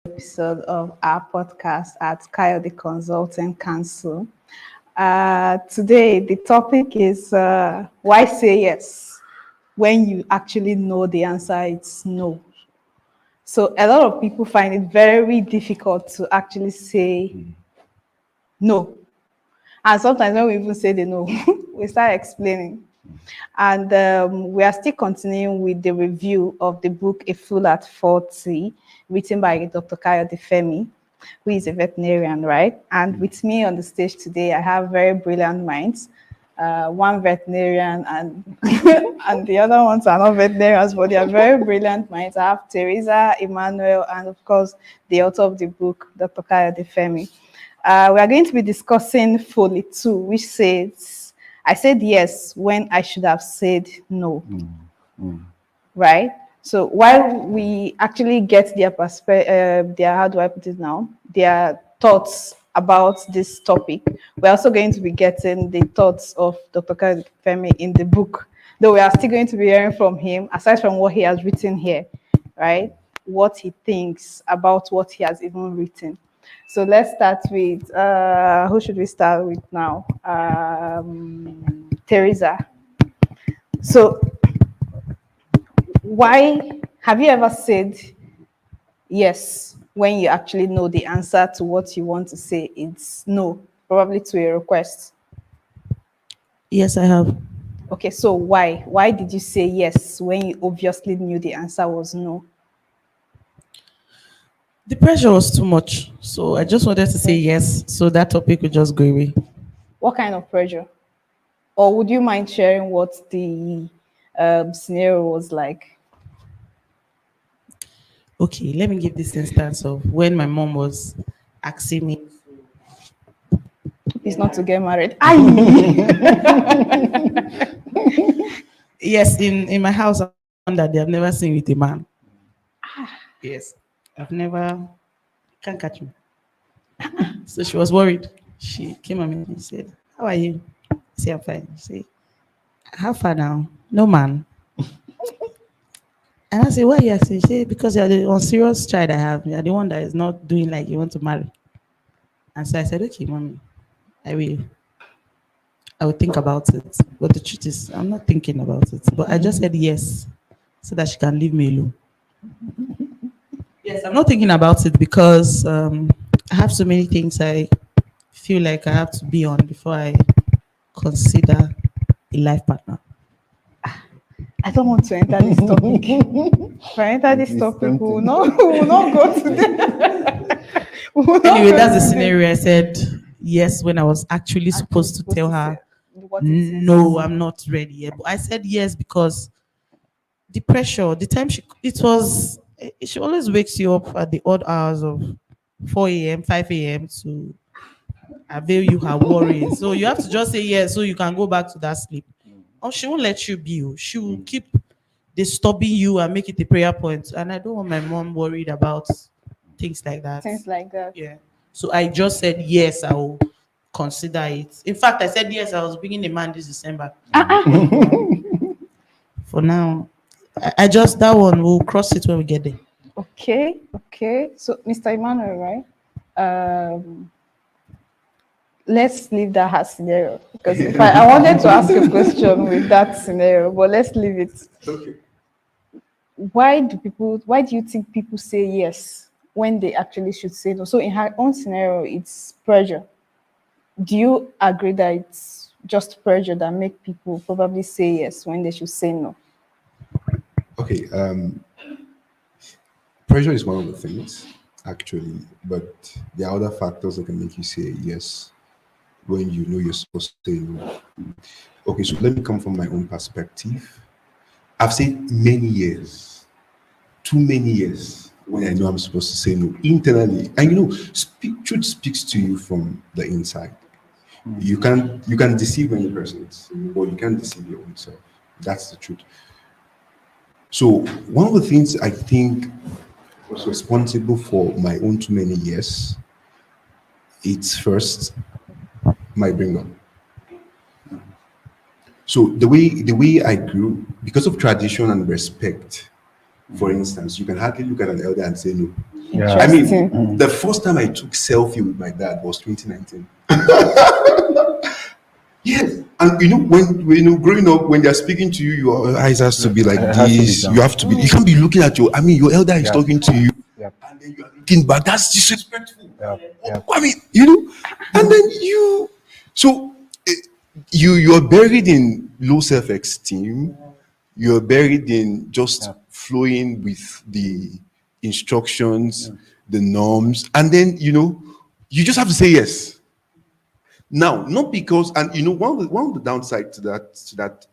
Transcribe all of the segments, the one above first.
Episode of our podcast at Coyote Consulting Council. Today, the topic is why say yes when you actually know the answer is no. So, a lot of people find it very difficult to actually say no. And sometimes when we even say the no, we start explaining. And we are still continuing with the review of the book A Fool at 40, written by Dr. Kayode Femi, who is a veterinarian, right? And with me on the stage today, I have very brilliant minds. One veterinarian and and the other ones are not veterinarians, but they are very brilliant minds. I have Teresa, Emmanuel, and of course, the author of the book, Dr. Kayode Femi. We are going to be discussing Foley 2, which says, I said yes when I should have said no. Right? So while we actually get their perspective, how do I put it now? Their thoughts about this topic, we're also going to be getting the thoughts of Dr. Kayode Femi in the book, though we are still going to be hearing from him, aside from what he has written here, right? What he thinks about what he has even written. So let's start with, who should we start with now? Teresa. So why have you ever said yes when you actually know the answer to what you want to say is no, probably to a request? Yes, I have. Okay, so why? Why did you say yes when you obviously knew the answer was no? The pressure was too much. So I just wanted to say yes. So that topic would just go away. What kind of pressure? Or would you mind sharing what the scenario was like? Okay, let me give this instance of when my mom was asking me. It's not to get married. Aye. Yes, in my house, that they have never seen with a man. Yes, I've never, can't catch me. So she was worried. She came at me and said, "How are you?" I say, "I'm fine." She say, "How far now? No man." And I say, "Why are you asking?" She say, "Because you're the unserious child I have. You're the one that is not doing like you want to marry." And so I said, "Okay, mommy, I will. I will think about it." But the truth is, I'm not thinking about it. But I just said yes, so that she can leave me alone. Yes, I'm not thinking about it because I have so many things I feel like I have to be on before I consider a life partner. I don't want to enter this topic. If I enter this It's topic, we will tempting. not, we will not go to the. We will not Anyway, go that's the to scenario. I said yes when I was actually supposed to tell her, what it is. no, I'm not ready yet. But I said yes because the pressure, the time she always wakes you up at the odd hours of 4 a.m., 5 a.m. to avail you her worries. So you have to just say yes so you can go back to that sleep. Or she won't let you be. She will keep disturbing you and make it a prayer point. And I don't want my mom worried about things like that. Things like that. Yeah. So I just said yes, I will consider it. In fact, I said yes, I was bringing a man this December. For now, I just that one we'll cross it when we get there. Okay, okay. So, Mr. Emmanuel, right? Let's leave that as scenario because if I wanted to ask a question with that scenario, but let's leave it. Okay. Why do you think people say yes when they actually should say no? So in her own scenario, it's pressure. Do you agree that it's just pressure that make people probably say yes when they should say no? Okay. Pressure is one of the things, actually, but there are other factors that can make you say yes when you know you're supposed to say no. Okay, so let me come from my own perspective. I've said many years, too many years, when I know I'm supposed to say no internally. And truth speaks to you from the inside. You can deceive any person, but you can't deceive your own self. That's the truth. So one of the things I think was responsible for my own too many years, it's first my bring up. So the way I grew, because of tradition and respect, for instance, you can hardly look at an elder and say no. Yeah. I Interesting. mean, the first time I took selfie with my dad was 2019. Yes, and when growing up, when they're speaking to you, your eyes has to be like It has to be this. down. You have to be. You can't be looking at your elder is Yeah. talking to you, Yeah. and then you are looking back. That's disrespectful. Yeah. Yeah. I mean, and then so eh, you're buried in low self-esteem. You're buried in just flowing with the instructions, the norms, and then you just have to say yes. Now, not because, and one of the downside to that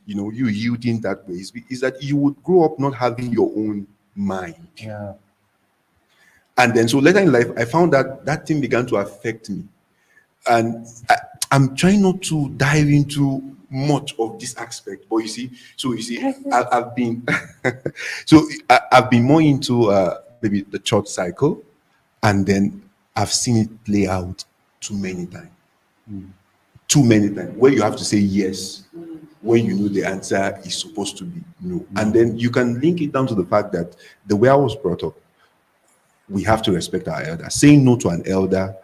you yielding that way is that you would grow up not having your own mind. Yeah. And then so later in life, I found that thing began to affect me. And I'm trying not to dive into much of this aspect, but I've been I've been more into maybe the church cycle, and then I've seen it play out too many times. Too many times where you have to say yes when you know the answer is supposed to be no. And then you can link it down to the fact that the way I was brought up, we have to respect our elder. Saying no to an elder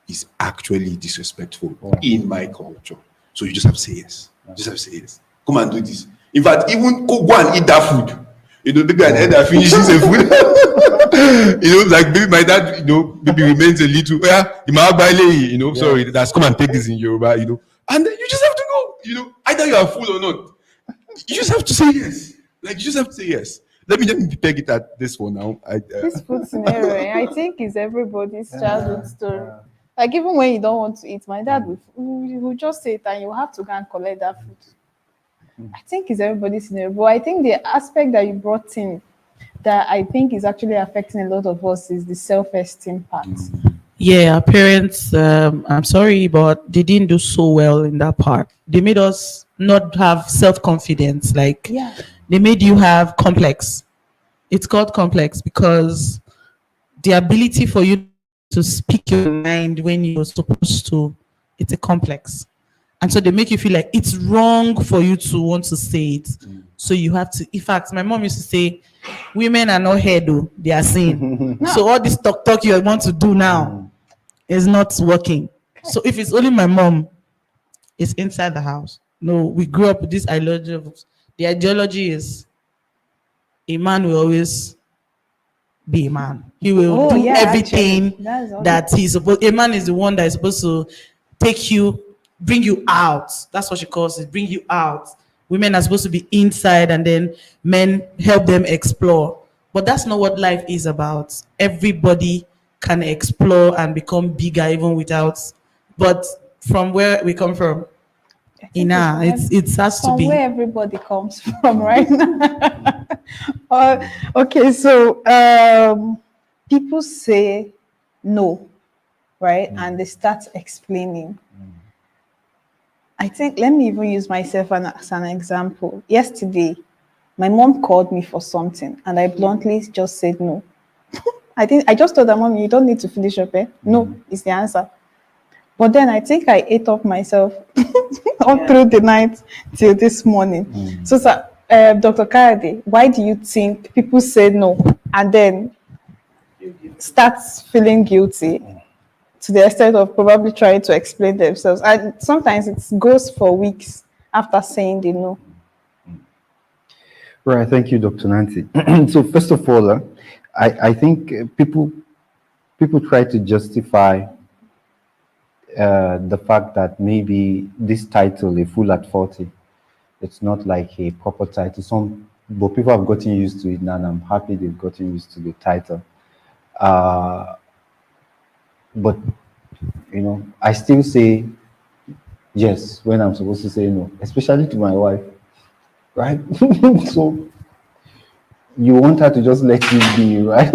is actually disrespectful in my culture. So you just have to say yes. Just have to say yes. Come and do this. In fact, even go and eat that food. The guy and elder finishes the food. Like maybe my dad, maybe remains a little, sorry, that's come and take this in Yoruba, and then you just have to go, either you are full or not. You just have to say yes. Like, you just have to say yes. let me peg it at this for now. This food scenario, I think, is everybody's childhood story. Like, even when you don't want to eat, my dad will just say it and you have to go and collect that food. I think it's everybody's scenario. But I think the aspect that you brought in that I think is actually affecting a lot of us is the self-esteem part. Yeah, our parents, I'm sorry, but they didn't do so well in that part. They made us not have self-confidence. Like, Yeah. they made you have complex. It's called complex because the ability for you to speak your mind when you're supposed to, it's a complex. And so they make you feel like it's wrong for you to want to say it. So you have to. In fact, my mom used to say, women are not here though, they are seen. So all this talk you want to do now is not working. So if it's only my mom, it's inside the house. No, we grew up with this ideology. The ideology is a man will always be a man. He will do everything that he's supposed. A man is the one that is supposed to take you, bring you out. That's what she calls it, bring you out. Women are supposed to be inside and then men help them explore. But that's not what life is about. Everybody can explore and become bigger even without. But from where we come from, it has to be where everybody comes from right now. Okay, so people say no, right? And they start explaining. I think, let me even use myself as an example. Yesterday, my mom called me for something and I bluntly just said no. I just told her, Mom, you don't need to finish up. No, is the answer. But then I think I ate up myself all through the night till this morning. So, Dr. Kayode, why do you think people say no and then start feeling guilty to the extent of probably trying to explain themselves? And sometimes it goes for weeks after saying the no. Right, thank you, Dr. Nancy. So first of all, I think people try to justify the fact that maybe this title, A Fool at 40, it's not like a proper title. But people have gotten used to it now, and I'm happy they've gotten used to the title. But you know, I still say yes when I'm supposed to say no, especially to my wife, right? So you want her to just let you be, right?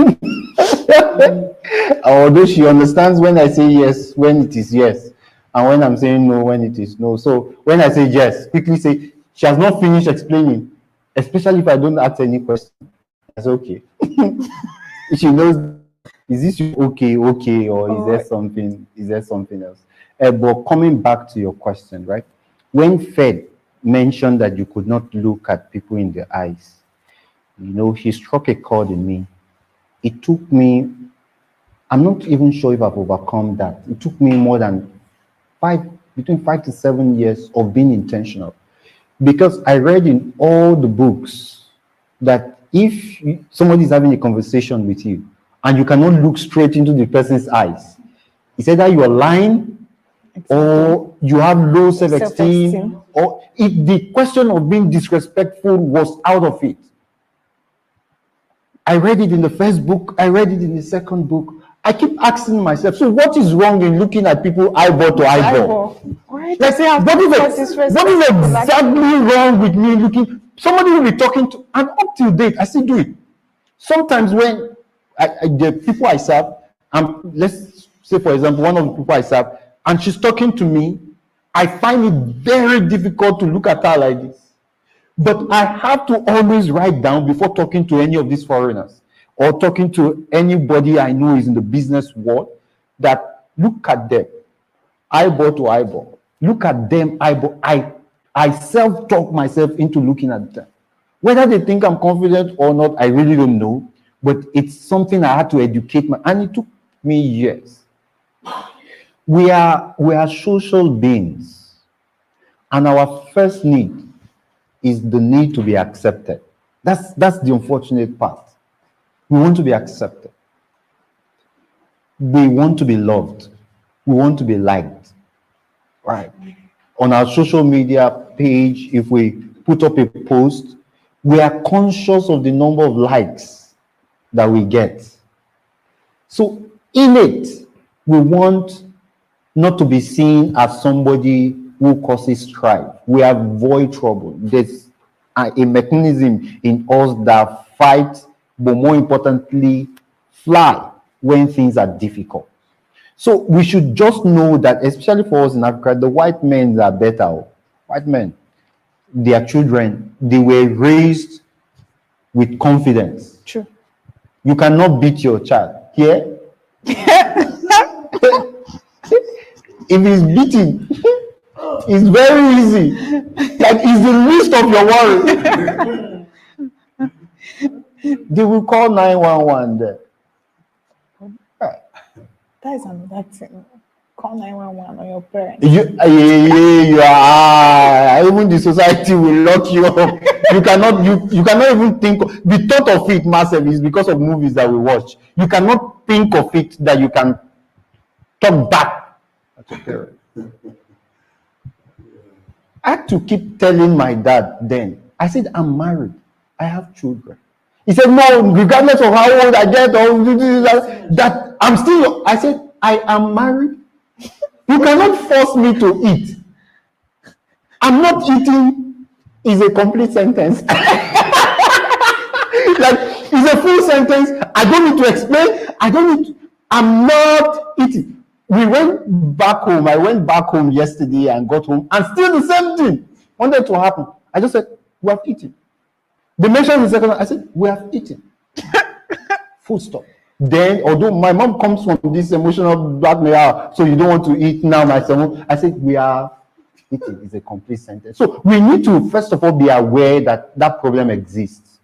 Although she understands when I say yes, when it is yes, and when I'm saying no, when it is no. So when I say yes, quickly say, she has not finished explaining, especially if I don't ask any question. That's okay. She knows, is this okay, or is there something else? But coming back to your question, right? When Fed mentioned that you could not look at people in the eyes, you know, he struck a chord in me. It took me, I'm not even sure if I've overcome that. It took me more than between 5 to 7 years of being intentional. Because I read in all the books that if somebody is having a conversation with you and you cannot look straight into the person's eyes, it's either you are lying or you have low self-esteem, or if the question of being disrespectful was out of it. I read it in the first book, I read it in the second book. I keep asking myself, so what is wrong in looking at people eyeball to eyeball? Right. Like, what is exactly wrong with me looking? Somebody will be talking to, and up till date, I still do it. Sometimes when the people I serve, let's say, for example, one of the people I serve, and she's talking to me, I find it very difficult to look at her like this. But I have to always write down before talking to any of these foreigners or talking to anybody I know is in the business world, that look at them eyeball to eyeball. Look at them eyeball. I self-talk myself into looking at them. Whether they think I'm confident or not, I really don't know. But it's something I had to educate and it took me years. We are social beings, and our first need is the need to be accepted. That's the unfortunate part. We want to be accepted. We want to be loved. We want to be liked. Right. On our social media page, if we put up a post, we are conscious of the number of likes that we get. So in it, we want not to be seen as somebody who causes strife. We avoid trouble. There's a mechanism in us that fights, but more importantly, fly when things are difficult. So we should just know that, especially for us in Africa, the white men are better. White men, their children, they were raised with confidence. True. You cannot beat your child. Here, if he's beating, it's very easy. Like, it's the least of your worry. They will call 911 there. That is another thing. Call 911 on your parents. Even the society will lock you up. You cannot even think. The thought of it, massive, is because of movies that we watch. You cannot think of it that you can talk back at your parents. I had to keep telling my dad then. I said, I'm married. I have children. He said, no, regardless of how old I get, or that I'm still. I said, I am married. You cannot force me to eat. I'm not eating is a complete sentence. Like, it's a full sentence. I don't need to explain. I'm not eating. We went back home. I went back home yesterday and got home, and still the same thing wanted to happen. I just said, we have eaten. They mentioned the second one. I said, we have eaten. Full stop. Then, although my mom comes from this emotional blackmail, so you don't want to eat now, my son. I said, we are eating. It's a complete sentence. So we need to, first of all, be aware that that problem exists.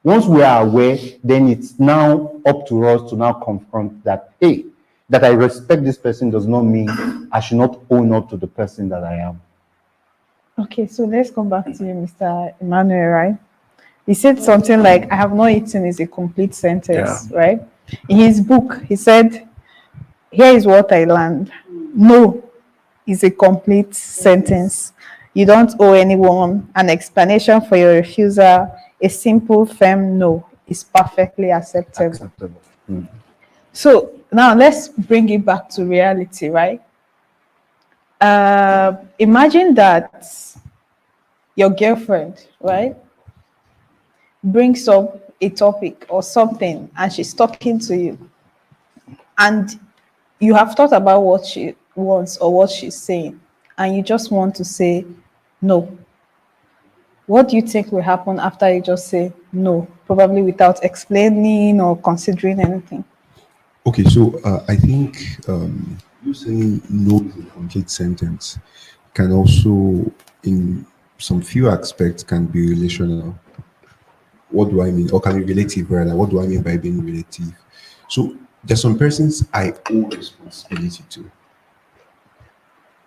Once we are aware, then it's now up to us to now confront that, hey, that I respect this person does not mean I should not own up to the person that I am. Okay, so let's come back to you, Mr. Emmanuel, right? He said something like, I have not eaten is a complete sentence, right? In his book, he said, here is what I learned. No is a complete sentence. You don't owe anyone an explanation for your refusal. A simple, firm no is perfectly acceptable. So now let's bring it back to reality, right? Imagine that your girlfriend, right, brings up a topic or something and she's talking to you, and you have thought about what she wants or what she's saying, and you just want to say no. What do you think will happen after you just say no, probably without explaining or considering anything? Okay, so I think you saying no is a complete sentence can also, in some few aspects, can be relational. What do I mean? Or can be relative, rather. What do I mean by being relative? So there's some persons I owe responsibility to.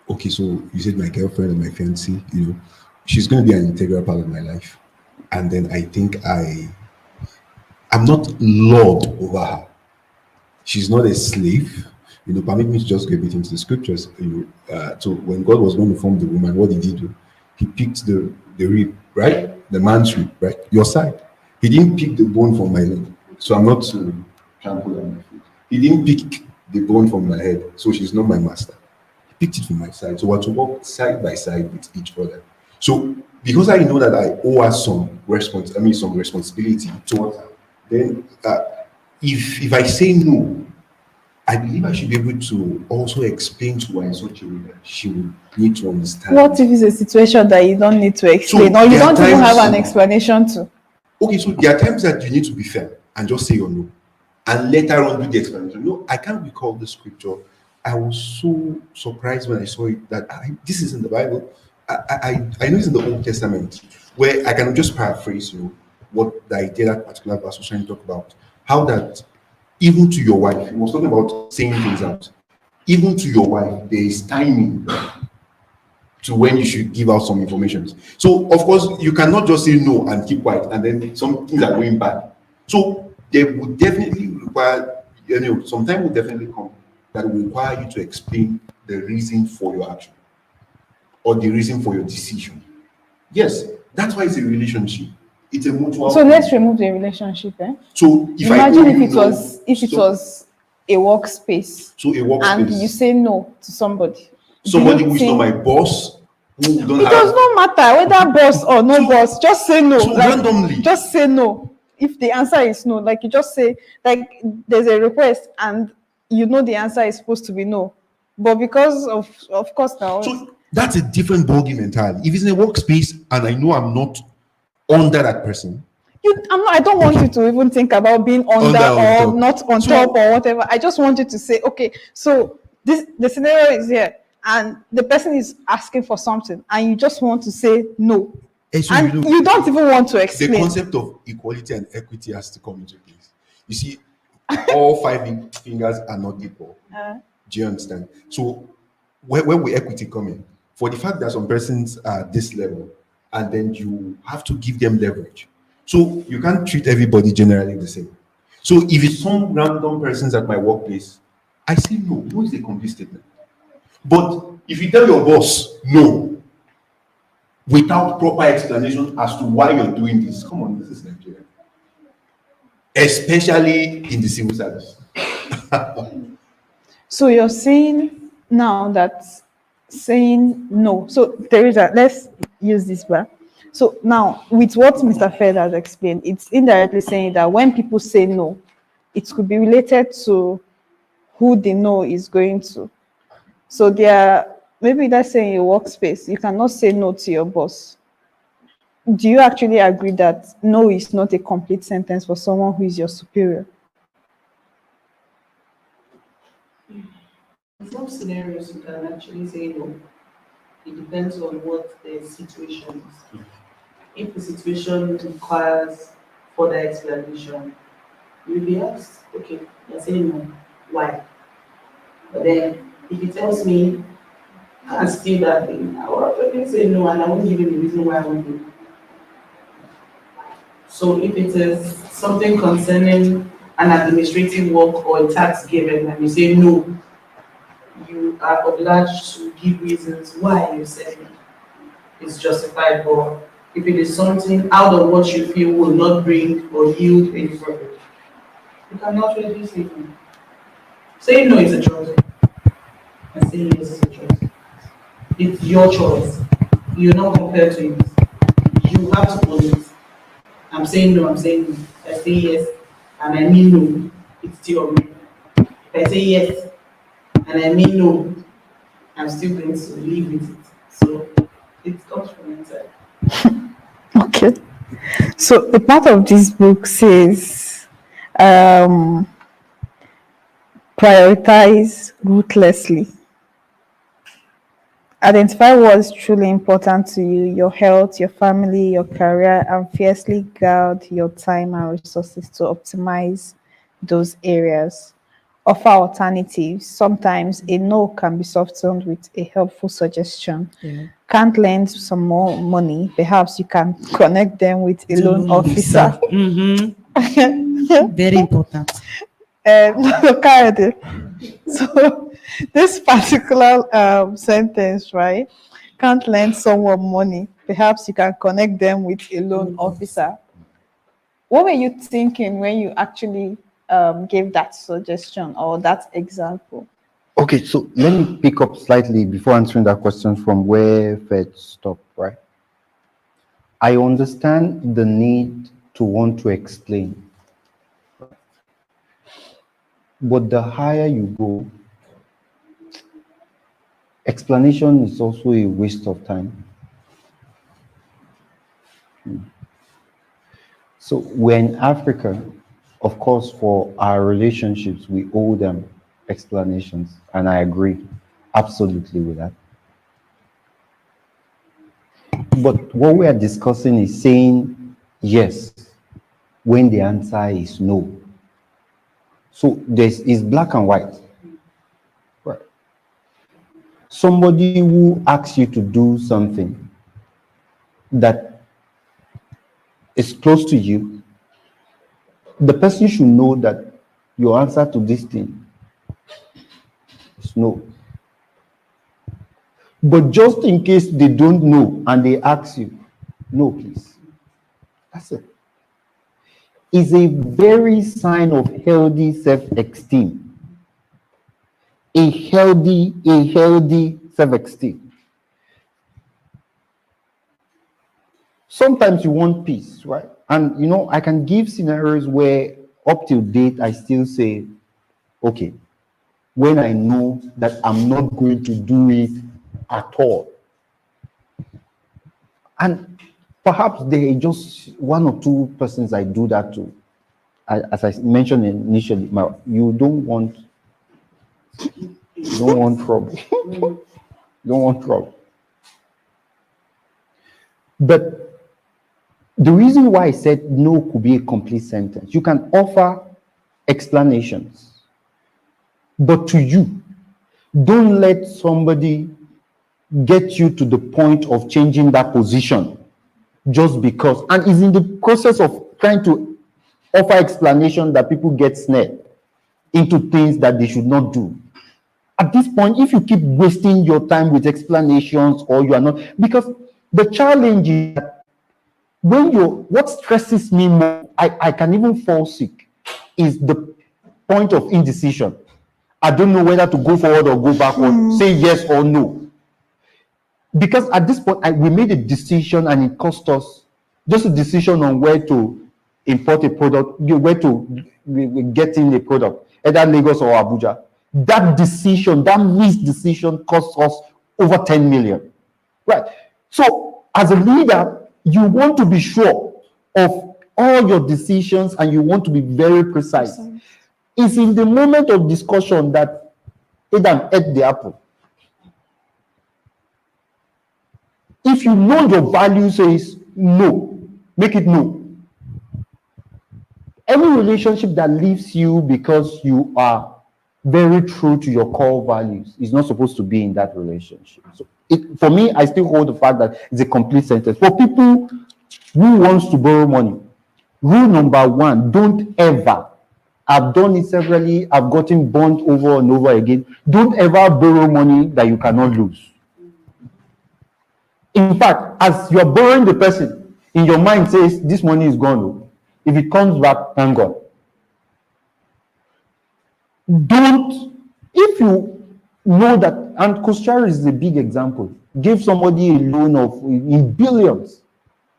Okay, so you said my girlfriend or my fiancée, she's going to be an integral part of my life. And then I think I'm not lord over her. She's not a slave. Permit me to just get into the scriptures. So when God was going to form the woman, what did he do? He picked the rib, right? The man's rib, right? Your side. He didn't pick the bone from my leg, so I'm not to trample on my feet. He didn't pick the bone from my head, so she's not my master. He picked it from my side, so we're to walk side by side with each other. So because I know that I owe her some responsibility towards her, then if I say no, I believe I should be able to also explain to her in such a way that she will need to understand. What if it's a situation that you don't need to explain, or you don't even have an explanation to? Okay, so there are times that you need to be firm and just say your no, and later on do the explanation. No, I can't recall the scripture. I was so surprised when I saw it that this is in the Bible. I know it's in the Old Testament, where I can just paraphrase what the idea that particular verse was trying to talk about. How that even to your wife, he was talking about saying things out. Even to your wife, there is timing to when you should give out some information. So, of course, you cannot just say no and keep quiet, and then some things are going bad. So, there would definitely require, some time will definitely come that will require you to explain the reason for your action or the reason for your decision. Yes, that's why it's a relationship. It's a mutual. So let's remove the relationship. So if Imagine I if it was a workspace, so a workspace, and you say no to somebody. Somebody who is not my boss, who don't It have. does not matter whether boss or no boss. Just say no. So randomly. Just say no. If the answer is no, like you just say, like there's a request and you know the answer is supposed to be no, but because of course now. So that's a different ballgame entirely. If it's in a workspace and I know I'm not under that person, I don't want you to even think about being under or not on top or whatever. I just want you to say, okay, so the scenario is here and the person is asking for something and you just want to say no. so and you don't even want to explain. The concept of equality and equity has to come into place. You see, all 5 fingers are not equal. Do you understand? So where will equity come in? For the fact that some persons are this level, and then you have to give them leverage. So you can't treat everybody generally the same. So if it's some random persons at my workplace, I say no. No is a complete statement. But if you tell your boss no, without proper explanation as to why you're doing this, come on, this is Nigeria. Especially in the civil service. So you're saying now that saying no. So Teresa, let's use this back. So now with what Mr. Fed has explained, it's indirectly saying that when people say no, it could be related to who the no is going to. So maybe that's saying a workspace, you cannot say no to your boss. Do you actually agree that no is not a complete sentence for someone who is your superior? In some scenarios, you can actually say no. It depends on what the situation is. If the situation requires further explanation, you'll be asked, okay, you're saying no. Why? But then, if he tells me, I can't steal that thing, I will probably say no, and I won't give him the reason why I won't do it. So if it is something concerning an administrative work or a tax given, and you say no, you are obliged to give reasons why you said no. It's justified, but if it is something out of what you feel will not bring or yield any profit, you cannot really say no. Saying no is a choice, and saying yes is a choice. It's your choice. You're not compelled to it. You have to own it. I'm saying no, I'm saying no. I say yes, and I mean no. It's still on me. If I say yes, and I mean no, I'm still going to live with it. So it comes from inside. Okay. So the part of this book says, prioritize ruthlessly. Identify what's truly important to you, your health, your family, your career, and fiercely guard your time and resources to optimize those areas. Offer alternatives. Sometimes a no can be softened with a helpful suggestion. Yeah. Can't lend some more money, perhaps you can connect them with a loan officer. Mm-hmm. Very important. Kayode, so this particular sentence, right? Can't lend someone money, perhaps you can connect them with a loan officer. What were you thinking when you actually gave that suggestion or that example? Okay, so let me pick up slightly before answering that question from where Fed stopped, right? I understand the need to want to explain. But the higher you go, explanation is also a waste of time. So we're in Africa, of course, for our relationships, we owe them explanations, and I agree absolutely with that. But what we are discussing is saying yes when the answer is no. So it's black and white. Right. Somebody who asks you to do something that is close to you, the person should know that your answer to this thing is no. But just in case they don't know and they ask you, no, please. That's it. Is a very sign of healthy self-esteem. A healthy self-esteem. Sometimes you want peace, right? And I can give scenarios where up till date I still say, okay, when I know that I'm not going to do it at all. And perhaps there are just one or two persons I do that to. As I mentioned initially, you don't want trouble. You don't want trouble. But the reason why I said no could be a complete sentence. You can offer explanations, but to you, don't let somebody get you to the point of changing that position just because, and is in the process of trying to offer explanation that people get snared into things that they should not do. At this point, if you keep wasting your time with explanations or you are not, because the challenge is that what stresses me more, I can even fall sick, is the point of indecision. I don't know whether to go forward or go backward, say yes or no. Because at this point, we made a decision and it cost us just a decision on where to import a product, where to get in a product, either Lagos or Abuja. That decision, that missed decision cost us over 10 million. Right. So as a leader, you want to be sure of all your decisions and you want to be very precise. It's in the moment of discussion that Adam ate the apple. If you know your value says no, make it no. Any relationship that leaves you because you are very true to your core values is not supposed to be in that relationship. So for me, I still hold the fact that it's a complete sentence. For people who wants to borrow money, rule number one, don't ever, I've done it severally, I've gotten burnt over and over again, don't ever borrow money that you cannot lose. In fact, as you're borrowing the person, in your mind says, this money is gone. If it comes back, thank God. If you know that, and Kostrari is a big example, gave somebody a loan of in billions,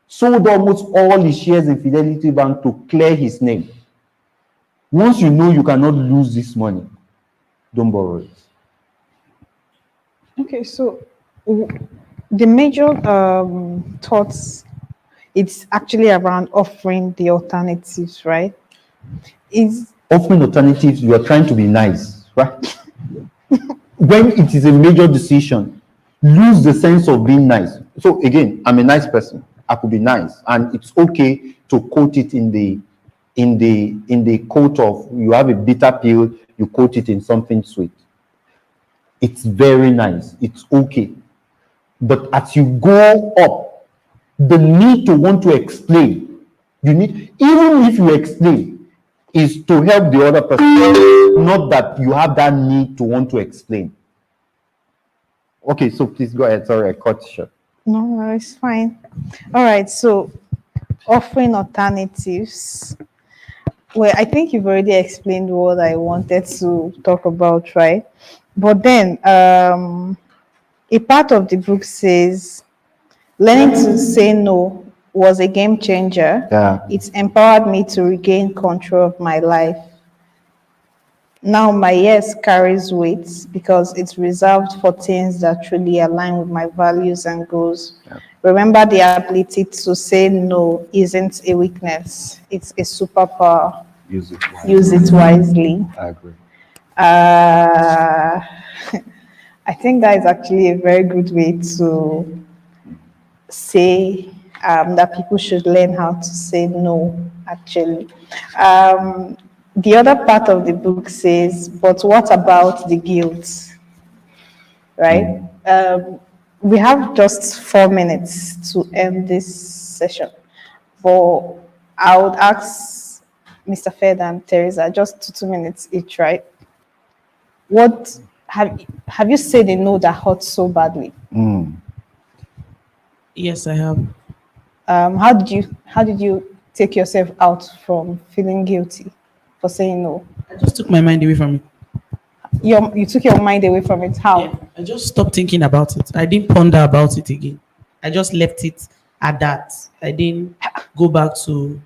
sold almost all his shares in Fidelity Bank to clear his name. Once you know you cannot lose this money, don't borrow it. Okay, so the major thoughts, it's actually around offering the alternatives, right? Offering alternatives, you are trying to be nice, right? When it is a major decision, lose the sense of being nice. So again, I'm a nice person. I could be nice, and it's okay to quote it in the quote of, you have a bitter pill, you quote it in something sweet. It's very nice. It's okay. But as you go up, the need to want to explain, even if you explain, is to help the other person, not that you have that need to want to explain. Okay, so please go ahead. Sorry, I cut short. No, it's fine. All right, so offering alternatives. Well, I think you've already explained what I wanted to talk about, right? But then a part of the book says, learning to say no was a game changer. Yeah. It's empowered me to regain control of my life. Now my yes carries weight because it's reserved for things that truly align with my values and goals. Yeah. Remember, the ability to say no isn't a weakness. It's a superpower. Use it wisely. Use it wisely. I agree. I think that is actually a very good way to say that people should learn how to say no, actually. The other part of the book says, but what about the guilt? Right? We have just 4 minutes to end this session. But I would ask Mr. Fed and Teresa, just 2 minutes each, right? What have you said a no that hurts so badly? Yes, I have. how did you take yourself out from feeling guilty for saying no? I just took my mind away from it. You took your mind away from it. How? Yeah, I just stopped thinking about it. I didn't ponder about it again. I just left it at that. I didn't go back to.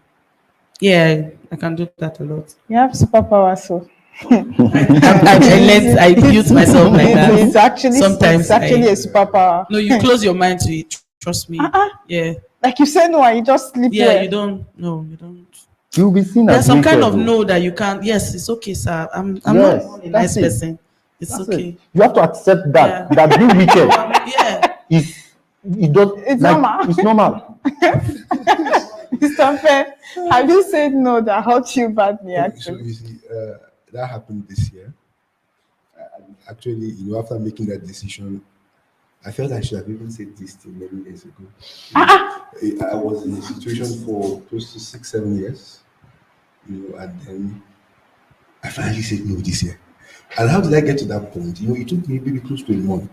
Yeah, I can do that a lot. You have superpower, so I built myself like that. It's actually Sometimes a superpower. No, you close your mind to it. Trust me. Yeah. Like you say no, and you just sleep. Yeah, there. you don't. No, you don't. You'll be seen There's as some kind of wicked. no that you can't. Yes, it's okay, sir. I'm Yes, not a nice that's it. person. It's That's okay. it. You have to accept that. Yeah. That being wicked Yeah. is it does It's like, normal. It's normal. Mr. Fair, have you said no that hurt you badly? So Actually, you see, that happened this year. Actually, after making that decision, I felt I should have even said this thing many years ago. I was in a situation for close to 6-7 years, and then I finally said no this year. And how did I get to that point? It took me maybe close to a month.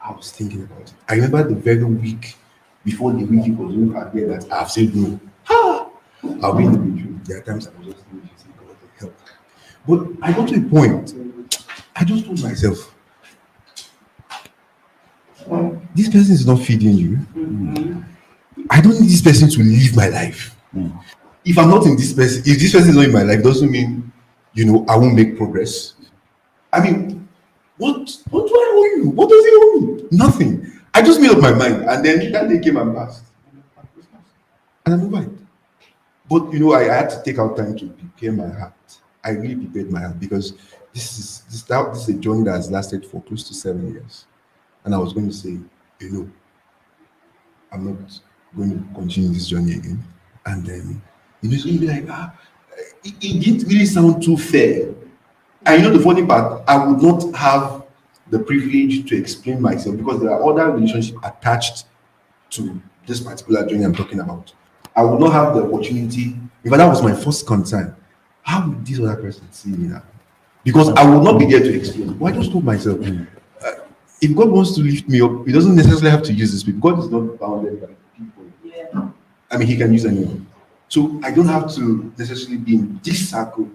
I was thinking about it. I remember the very week before the week it was over here that I've said no. I'll be in the bedroom. There are times I was just thinking, God help. But I got to a point. I just told myself, this person is not feeding you. I don't need this person to live my life. If I'm not in this person, if this person is not in my life, doesn't mean, I won't make progress. I mean, what do I owe you? What does he owe me? Nothing. I just made up my mind, and then that day came and passed. And I moved on. But I had to take out time to prepare my heart. I really prepared my heart because this is a journey that has lasted for close to 7 years. And I was going to say, I'm not going to continue this journey again. And then it's going to be like, it didn't really sound too fair. And the funny part, I would not have the privilege to explain myself because there are other relationships attached to this particular journey I'm talking about. I would not have the opportunity, because that was my first concern. How would this other person see me now? Because I would not be there to explain. But I just told myself, if God wants to lift me up, He doesn't necessarily have to use this people. God is not bounded by people. Yeah. I mean, He can use anyone. So I don't have to necessarily be in this circle,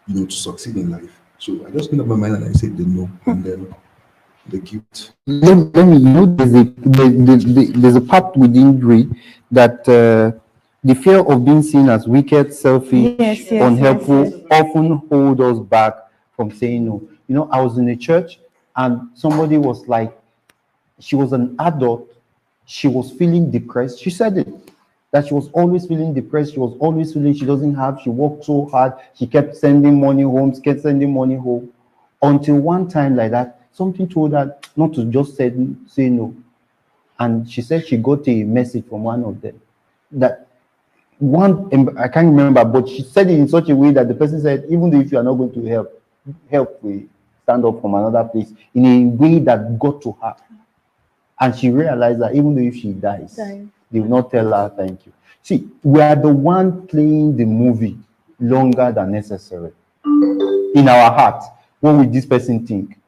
to succeed in life. So I just made up my mind and I said the no, and then the guilt. Let me, there's a part within read that the fear of being seen as wicked, selfish, Yes, unhelpful often hold us back from saying no. I was in a church and somebody was like, she was an adult, she was feeling depressed. She said it, that she was always feeling depressed. She was always feeling she doesn't have, she worked so hard. She kept sending money home, until one time like that, something told her not to just say no. And she said she got a message from one of them that I can't remember, but she said it in such a way that the person said, even though if you are not going to help, we stand up from another place, in a way that got to her. And she realized that even though if she dies, they will not tell her thank you. See, we are the one playing the movie longer than necessary. In our heart, what will this person think?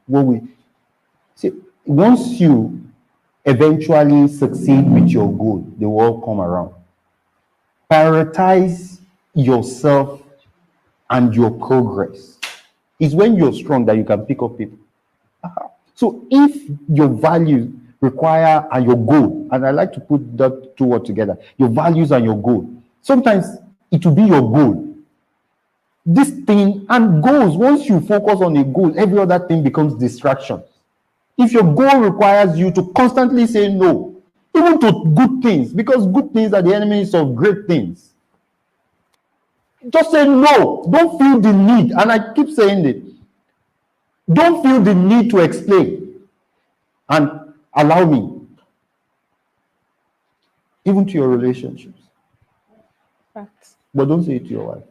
See, once you eventually succeed with your goal, they will all come around. Prioritize yourself and your progress. It's when you're strong that you can pick up people. So if your values require and your goal, and I like to put that two words together, your values and your goal. Sometimes it will be your goal. This thing and goals, once you focus on a goal, every other thing becomes distraction. If your goal requires you to constantly say no, even to good things, because good things are the enemies of great things. Just say no. Don't feel the need, and I keep saying it. Don't feel the need to explain. And allow me, even to your relationships. Facts. But don't say it to your wife.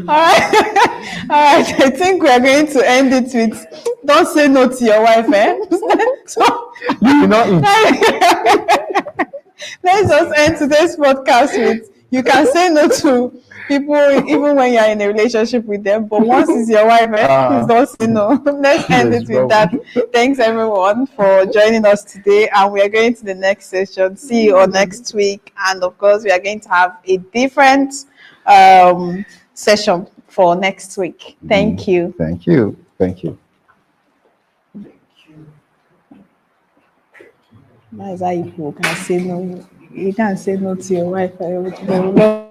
All right. I think we are going to end it with don't say no to your wife, So let's just end today's podcast with you can say no to people, even when you're in a relationship with them, but once it's your wife, please don't say no. Let's end Yes, it with that. Thanks everyone for joining us today, and we are going to the next session. See you all next week, and of course, we are going to have a different session for next week. Thank you. Thank you. Thank you. That's how you can say no. You can't say no to your wife. They will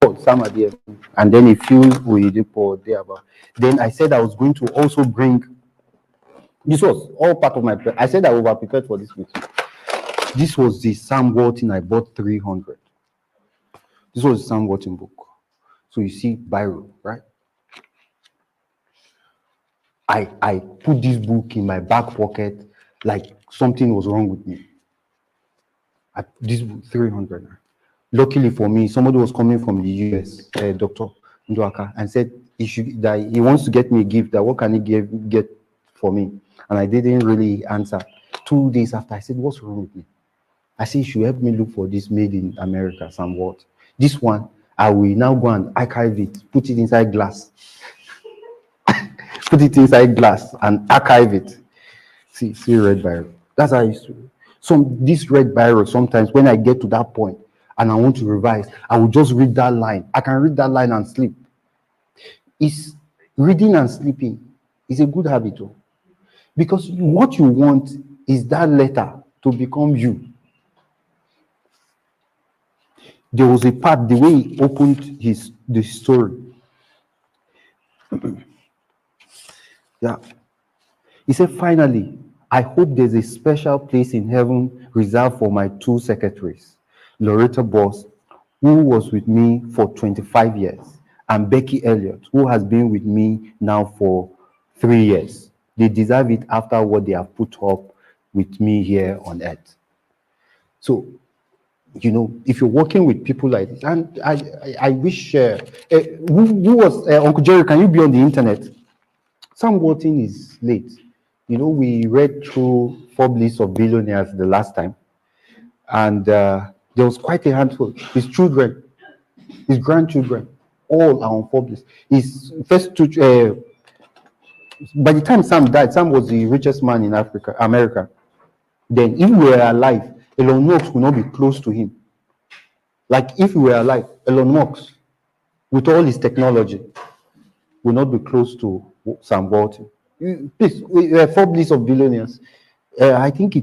Some are there, and then a few we did pour there. But then I said I was going to also bring. This was all part of my plan. I said I over prepared for this meeting. This was the Sam Walton I bought 300. This was the Sam Walton book. So you see Biro, right? I put this book in my back pocket like something was wrong with me. This book, 300. Luckily for me, somebody was coming from the US, Dr. Nduaka, and said that he wants to get me a gift. That what can he get for me? And I didn't really answer. 2 days after, I said, "What's wrong with me?" I said, "You should help me look for this made in America, somewhat. This one, I will now go and archive it, put it inside glass." Put it inside glass and archive it. See red biro. That's how I used to. This red biro, sometimes when I get to that point and I want to revise, I will just read that line. I can read that line and sleep. Reading and sleeping is a good habit, though. Because what you want is that letter to become you. There was a part, the way he opened the story. Yeah. He said, "Finally, I hope there's a special place in heaven reserved for my 2 secretaries, Loretta Boss, who was with me for 25 years, and Becky Elliott, who has been with me now for 3 years. They deserve it after what they have put up with me here on earth." So, if you're working with people like this, and I wish, who was, Uncle Jerry, can you be on the internet? Sam Walton is late. We read through Forbes list of billionaires the last time, and there was quite a handful. His children, his grandchildren, all are on Forbes list. His first two, by the time Sam died, Sam was the richest man in America. Then, if he were alive, Elon Musk would not be close to him. Like, if he were alive, Elon Musk, with all his technology, will not be close to Sam Walton. Please, Forbes list of billionaires. I think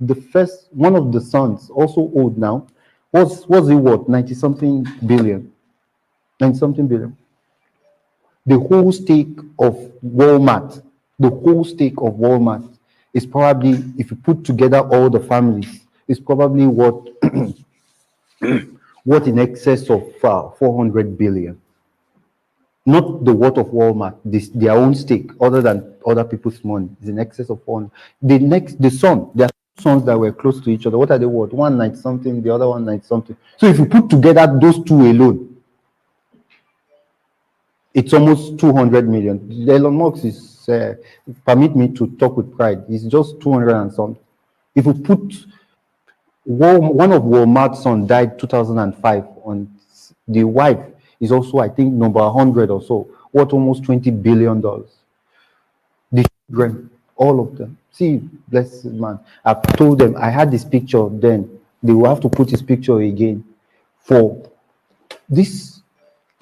the first one of the sons, also old now, was he what? 90-something billion. 90-something billion. The whole stake of Walmart, is probably, if you put together all the families, is probably what in excess of 400 billion. Not the worth of Walmart, their own stake, other than other people's money, is in excess of 400. The son, there are sons that were close to each other. What are they worth? One 90-something, the other one 90-something. So if you put together those two alone, it's almost 200 million. Elon Musk is, permit me to talk with pride, it's just 200 and something. If you put, one of Walmart's son died 2005, on the wife is also, I think, number 100 or so, worth almost $20 billion. The children, all of them. See, blessed man. I've told them, I had this picture then. They will have to put his picture again for this.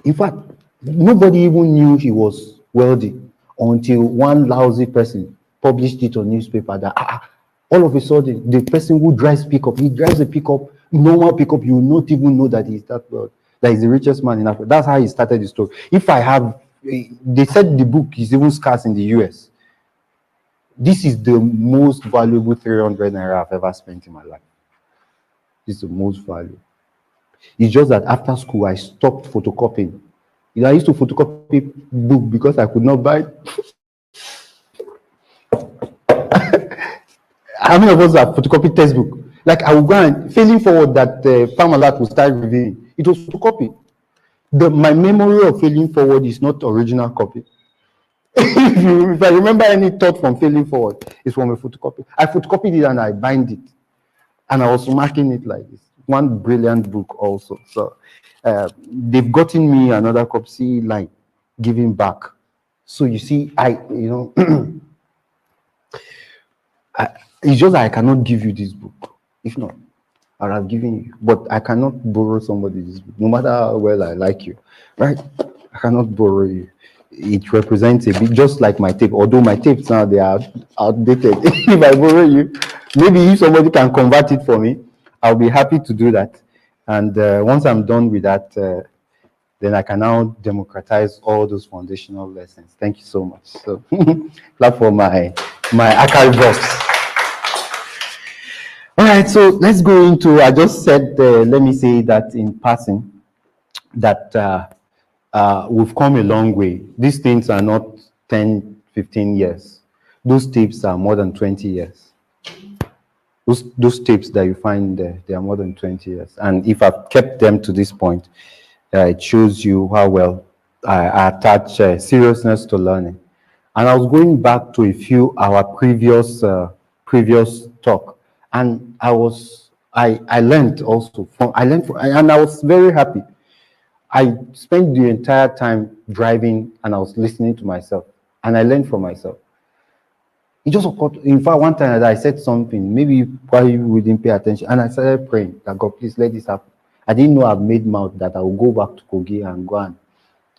In fact, nobody even knew he was wealthy until one lousy person published it on newspaper that all of a sudden, the person who drives pickup, he drives a pickup, normal pickup, you will not even know that he's that wealthy. That is the richest man in Africa. That's how he started the story. If I have, they said the book is even scarce in the US. This is the most valuable 300 naira I've ever spent in my life. This is the most valuable. It's just that after school, I stopped photocopying. I used to photocopy book because I could not buy it. How many of us have photocopied textbook? Like, I would go and failing forward that Parmalat will start reviewing. It was photocopied. My memory of failing forward is not original copy. If I remember any thought from failing forward, it's from a photocopy. I photocopied it and I bind it. And I was marking it like this. One brilliant book also. So they've gotten me another copy line, giving back. So you see, it's just that I cannot give you this book. If not, I would have given you. But I cannot borrow somebody this book, no matter how well I like you, right? I cannot borrow you. It represents a bit, just like my tape. Although my tapes now, they are outdated. If I borrow you, maybe if somebody can convert it for me, I'll be happy to do that. And once I'm done with that, then I can now democratize all those foundational lessons. Thank you so much. So, clap for my archive box. All right, so let's go into, I just said, let me say that in passing, that we've come a long way. These things are not 10, 15 years. Those tapes are more than 20 years. Those tapes that you find there, they are more than 20 years. And if I've kept them to this point, it shows you how well I attach seriousness to learning. And I was going back to a few our previous talk, and I learned also and I was very happy. I spent the entire time driving and I was listening to myself, and I learned from myself. It just occurred. In fact, one time I said something, maybe probably we didn't pay attention, and I started praying that God, please let this happen. I didn't know I've made mouth that I will go back to Kogi and go and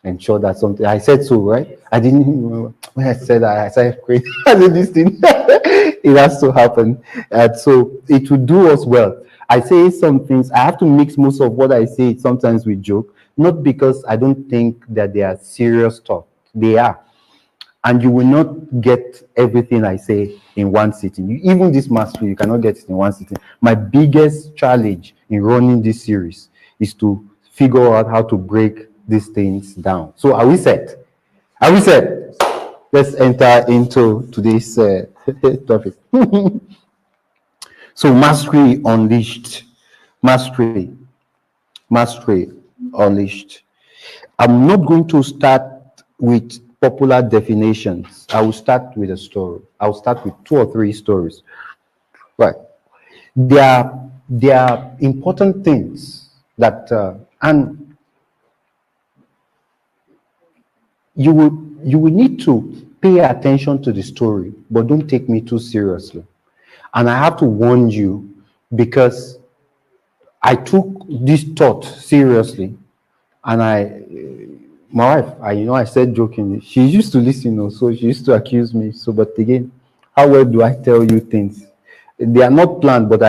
ensure that something. I said so, right? I didn't remember when I said that. I started praying. I did this thing. It has to happen, and so it will do us well. I say some things. I have to mix most of what I say sometimes with joke, not because I don't think that they are serious talk. They are. And you will not get everything I say in one sitting. Even this mastery, you cannot get it in one sitting. My biggest challenge in running this series is to figure out how to break these things down. So are we set? Are we set? Let's enter into today's topic. So mastery unleashed. Mastery unleashed. I'm not going to start with popular definitions. I will start with a story. I will start with 2 or 3 stories. Right. There are important things that and you will need to pay attention to the story, but don't take me too seriously. And I have to warn you, because I took this thought seriously, and my wife, I said jokingly, she used to listen, so she used to accuse me. So, but again, how well do I tell you things? They are not planned, but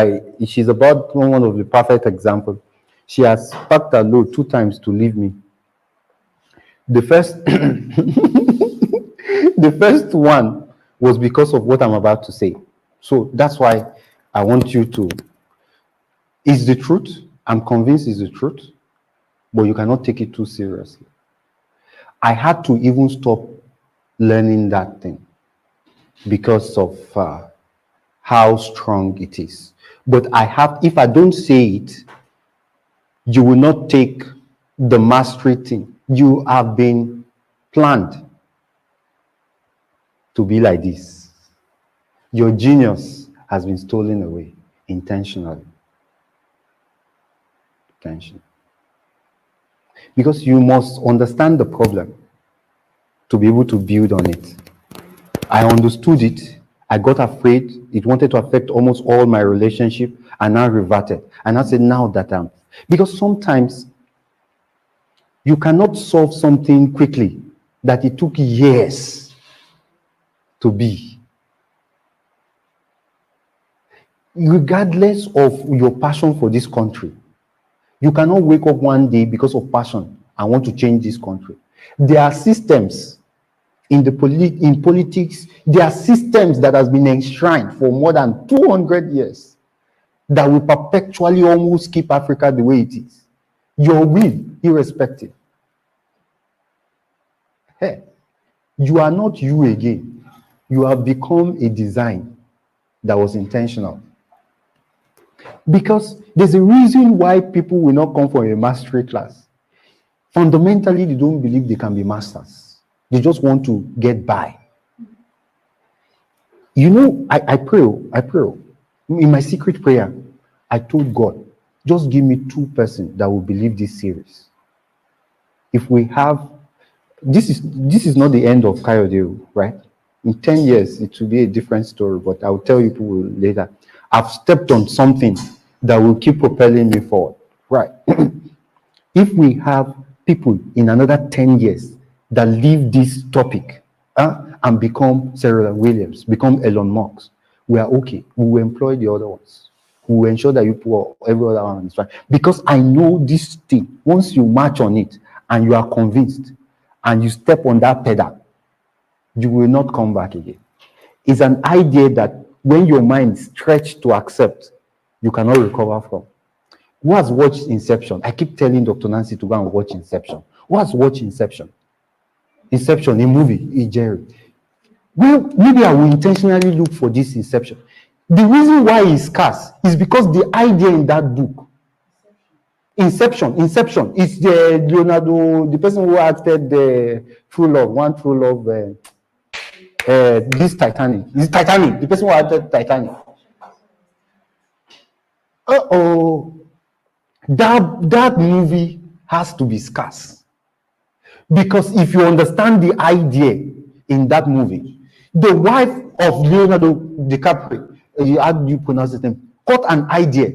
she's about one of the perfect examples. She has packed her load 2 times to leave me. The first, the first one was because of what I'm about to say. So that's why I want you to. It's the truth. I'm convinced it's the truth, but you cannot take it too seriously. I had to even stop learning that thing because of how strong it is. But if I don't say it, you will not take the mastery thing. You have been planned to be like this. Your genius has been stolen away intentionally. Because you must understand the problem to be able to build on it. I understood it. I got afraid. It wanted to affect almost all my relationship, and I reverted. And I said, now that because sometimes you cannot solve something quickly that it took years to be. Regardless of your passion for this country, you cannot wake up one day because of passion and want to change this country. There are systems in politics. There are systems that has been enshrined for more than 200 years that will perpetually almost keep Africa the way it is. Your will, irrespective. Hey, you are not you again. You have become a design that was intentional. Because there's a reason why people will not come for a mastery class. Fundamentally, they don't believe they can be masters. They just want to get by. I pray. In my secret prayer, I told God, just give me 2 persons that will believe this series. If we have, this is not the end of Kayode, right? In 10 years, it will be a different story, but I'll tell you people later. I've stepped on something that will keep propelling me forward, right? If we have people in another 10 years that leave this topic and become Serena Williams, become Elon Musk, we are okay. We will employ the other ones. We will ensure that you put every other one on the track. Because I know this thing, once you march on it and you are convinced and you step on that pedal, you will not come back again. It's an idea that when your mind stretched to accept, you cannot recover from. Who has watched Inception? I keep telling Dr. Nancy to go and watch Inception. Who has watched Inception? Inception, a movie, Jerry. Well, maybe I will intentionally look for this Inception. The reason why it's scarce is because the idea in that book, Inception, is the Leonardo, the person who acted the True Love, One True Love, this Titanic. It's Titanic, the person who acted Titanic. That movie has to be scarce. Because if you understand the idea in that movie, the wife of Leonardo DiCaprio, how do you pronounce his name? Got an idea.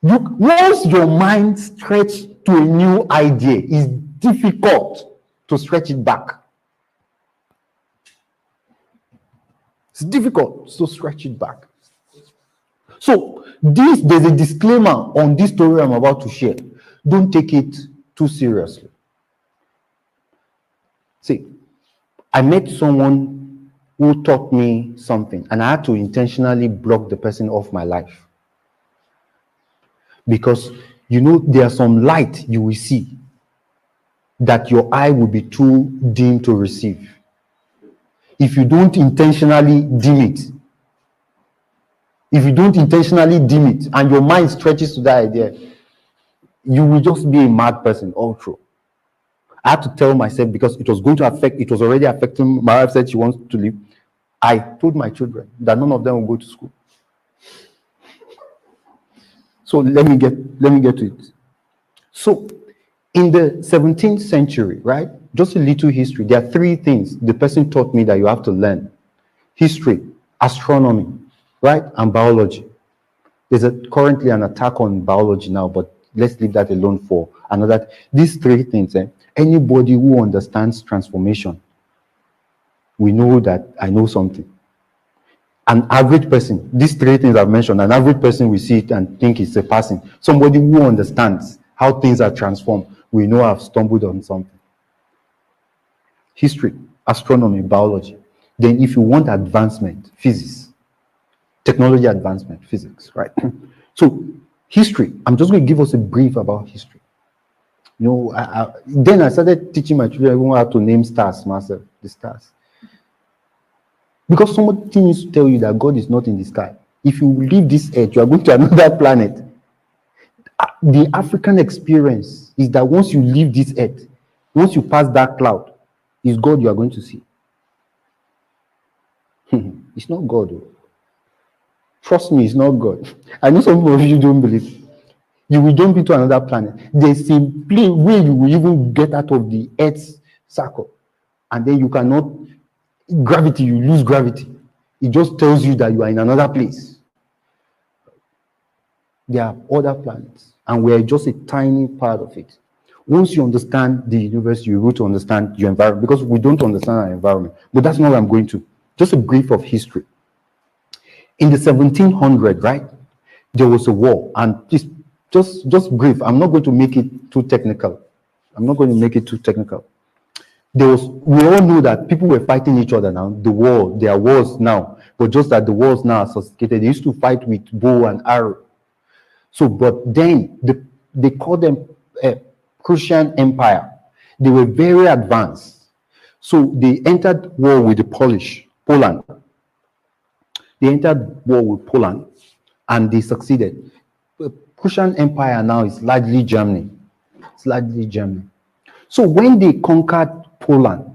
Once your mind stretched to a new idea, it's difficult to stretch it back. It's difficult to stretch it back. So there's a disclaimer on this story I'm about to share. Don't take it too seriously. See, I met someone who taught me something, and I had to intentionally block the person off my life. Because, there's some light you will see that your eye will be too dim to receive. If you don't intentionally dim it, and your mind stretches to that idea, you will just be a mad person all through. I had to tell myself, because it was already affecting. My wife said she wants to leave. I told my children that none of them will go to school. So let me get to it. So in the 17th century, right? Just a little history. There are 3 things the person taught me that you have to learn: history, astronomy, right? And biology. There's currently an attack on biology now, but let's leave that alone for another. These 3 things, anybody who understands transformation, we know that I know something. An average person, these 3 things I've mentioned, an average person will see it and think it's a person. Somebody who understands how things are transformed, we know I've stumbled on something. History, astronomy, biology. Then if you want advancement, physics. Technology advancement, physics, right? So history, I'm just going to give us a brief about history. Then I started teaching my children how to name stars myself, the stars. Because somebody needs to tell you that God is not in the sky. If you leave this earth, you are going to another planet. The African experience is that once you leave this earth, once you pass that cloud, it's God you are going to see. It's not God. Trust me, it's not God. I know some of you don't believe. You will jump into another planet. There's a plain way you will even get out of the Earth's circle. And then you cannot, gravity, you lose gravity. It just tells you that you are in another place. There are other planets, and we are just a tiny part of it. Once you understand the universe, you're able to understand your environment, because we don't understand our environment. But that's not what I'm going to. Just a brief of history. In the 1700s, right, there was a war, and just brief. I'm not going to make it too technical. We all know that people were fighting each other now. There are wars now, but just that the wars now are sophisticated. They used to fight with bow and arrow. So, but then they called them Prussian Empire. They were very advanced. So they entered war with Poland. They entered war with Poland, and they succeeded. Prussian Empire now is largely Germany. So when they conquered Poland,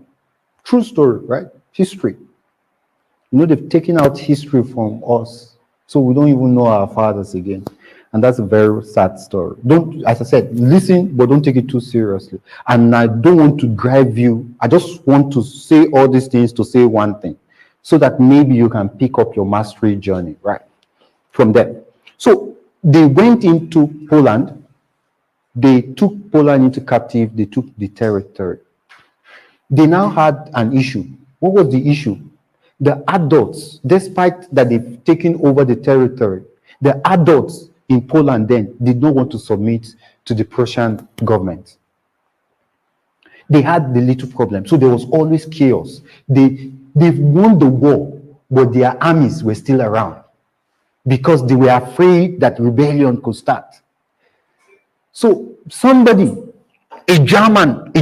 true story, right? History. They've taken out history from us, so we don't even know our fathers again. And that's a very sad story. As I said, listen, but don't take it too seriously. And I don't want to drive you. I just want to say all these things to say one thing, so that maybe you can pick up your mastery journey, right? From there. So they went into Poland. They took Poland into captive. They took the territory. They now had an issue. What was the issue? The adults, despite that they've taken over the territory, The adults in Poland then did not want to submit to the Prussian government. They had the little problem, so there was always chaos. They won the war, but their armies were still around because they were afraid that rebellion could start. So somebody, a German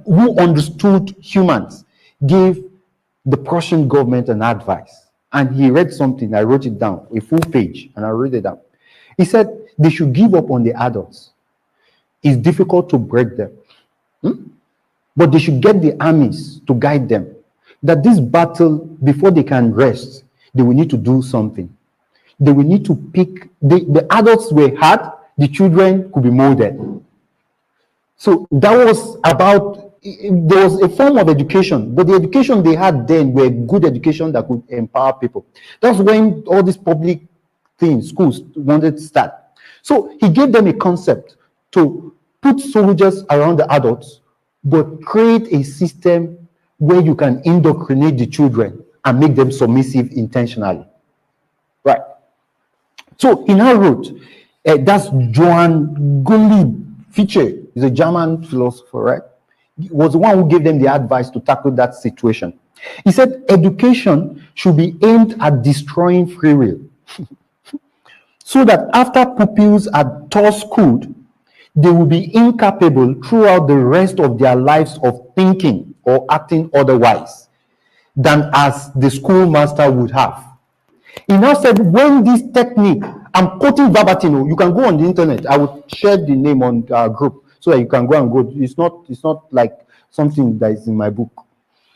who understood humans, gave the Prussian government an advice. And he read something, I wrote it down, a full page, and I wrote it down. He said they should give up on the adults. It's difficult to break them. But they should get the armies to guide them. That this battle, before they can rest, they will need to do something. They will need to pick, the adults were hard, the children could be molded. So that was about, there was a form of education, but the education they had then were good education that could empower people. That's when all these public things, schools wanted to start. So he gave them a concept to put soldiers around the adults, but create a system where you can indoctrinate the children and make them submissive intentionally. Right. So he now wrote, that's Johann Gottlieb Fichte, he's a German philosopher, right? He was the one who gave them the advice to tackle that situation. He said education should be aimed at destroying free will, so that after pupils are taught schooled, they will be incapable throughout the rest of their lives of thinking or acting otherwise than as the schoolmaster would have. He now said, when this technique, I'm quoting verbatim, you can go on the internet, I will share the name on our group so that you can go and go. It's not like something that is in my book.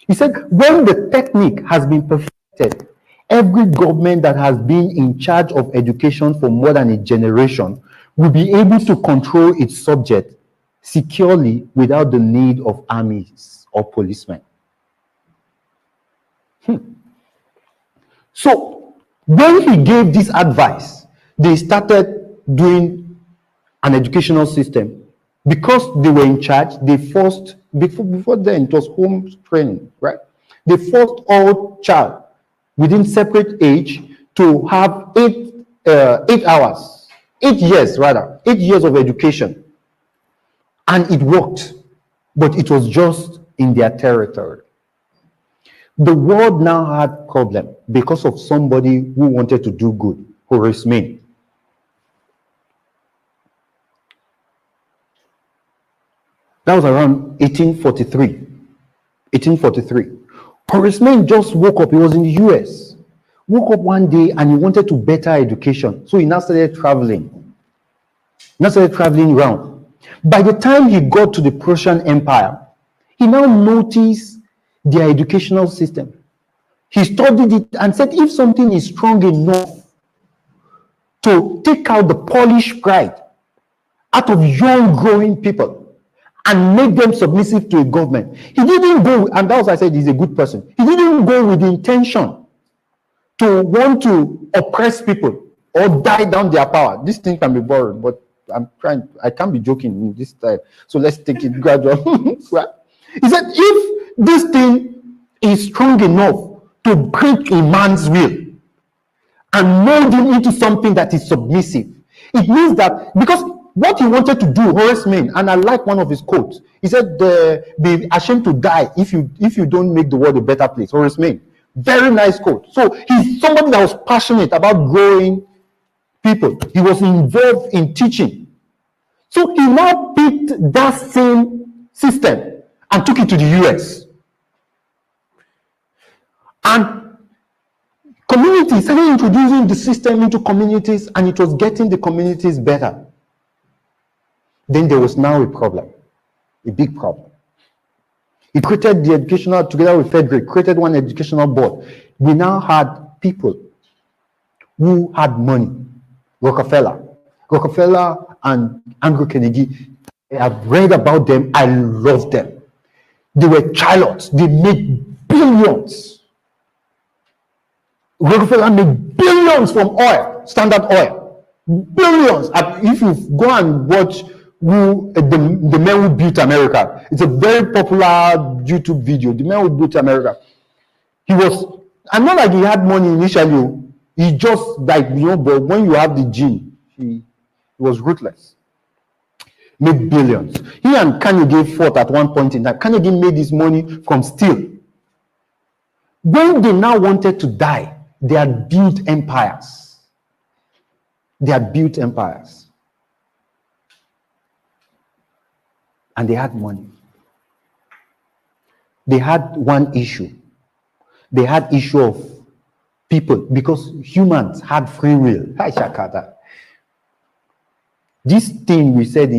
He said, when the technique has been perfected, every government that has been in charge of education for more than a generation will be able to control its subject securely without the need of armies or policemen. So when he gave this advice, they started doing an educational system. Because they were in charge, they forced, before then it was home training, right? They forced all child within separate age to have 8 years of education. And it worked, but it was just in their territory. The world now had problem because of somebody who wanted to do good, Horace Mann. That was around 1843. Horace Mann just woke up. He was in the US. Woke up one day and he wanted to better education. So he now started traveling. Around. By the time he got to the Prussian Empire, he now noticed their educational system. He studied it and said, if something is strong enough to take out the Polish pride out of young growing people and make them submissive to a government, he didn't go, and that's why I said he's a good person. He didn't go with the intention to want to oppress people or die down their power. This thing can be boring, but I can't be joking in this time. So let's take it gradual. Right? He said, if this thing is strong enough to break a man's will and mold him into something that is submissive, it means that, because what he wanted to do, Horace Mann, and I like one of his quotes, he said, be ashamed to die if you don't make the world a better place. Horace Mann. Very nice quote. So he's somebody that was passionate about growing people. He was involved in teaching. So he now picked that same system and took it to the US. And communities started introducing the system into communities, and it was getting the communities better. Then there was now a problem, a big problem. He created the educational, together with Frederick, created one educational board. We now had people who had money. Rockefeller and Andrew Carnegie. I've read about them. I love them. They were chariots. They made billions. Rockefeller made billions from oil, Standard Oil. Billions. If you go and watch the Man Who Built America, it's a very popular YouTube video. The Man Who Built America. He was, and not like he had money initially. He just like, but when you have the gene, he was ruthless. Made billions. He and Carnegie fought at one point in time. Carnegie made his money from steel. When they now wanted to die, they had built empires. They had built empires. And they had money. They had one issue. They had issue of people, because humans had free will. Hi, Shakata. This thing we said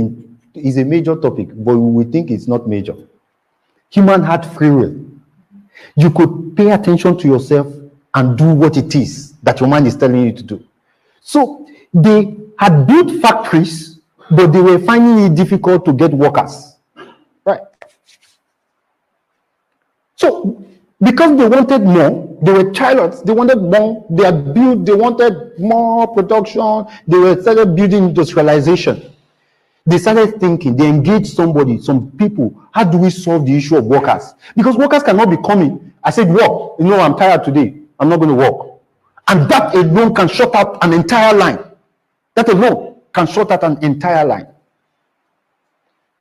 is a major topic, but we think it's not major. Human had free will. You could pay attention to yourself and do what it is that your mind is telling you to do. So they had built factories, but they were finding it difficult to get workers. Right? So because they wanted more, they were pilots, they wanted more, they had built, they wanted more production, they were started building industrialization. They started thinking, they engaged somebody, some people, how do we solve the issue of workers? Because workers cannot be coming. I said, work, I'm tired today, I'm not going to work. And that alone can shut out an entire line. That alone can shut out an entire line.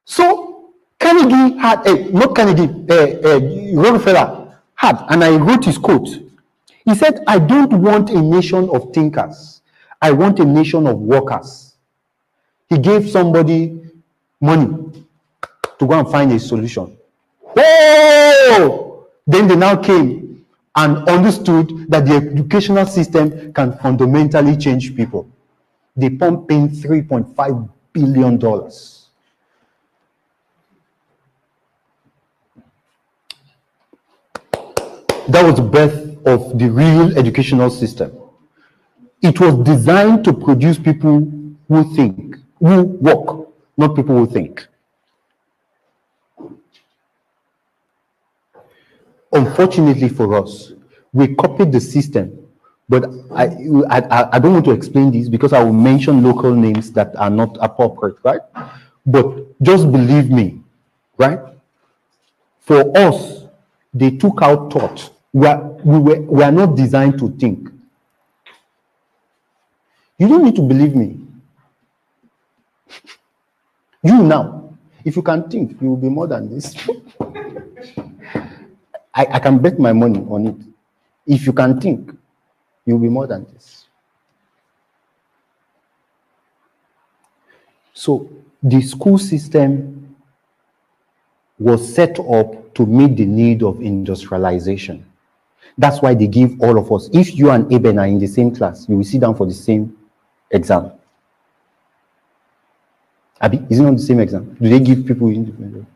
So Carnegie had, Rockefeller had, and I wrote his quote. He said, I don't want a nation of thinkers. I want a nation of workers. He gave somebody money to go and find a solution. Oh! Then they now came and understood that the educational system can fundamentally change people. They pumped in $3.5 billion. That was the birth of the real educational system. It was designed to produce people who think, who work, not people who think. Unfortunately for us, we copied the system, but I don't want to explain this because I will mention local names that are not appropriate, right? But just believe me, right? For us, they took out thought. We are not designed to think. You don't need to believe me. You now, if you can think, you will be more than this. I can bet my money on it. If you can think, you'll be more than this. So the school system was set up to meet the need of industrialization. That's why they give all of us, if you and Eben are in the same class, you will sit down for the same exam. Abi, is it not the same exam? Do they give people independent?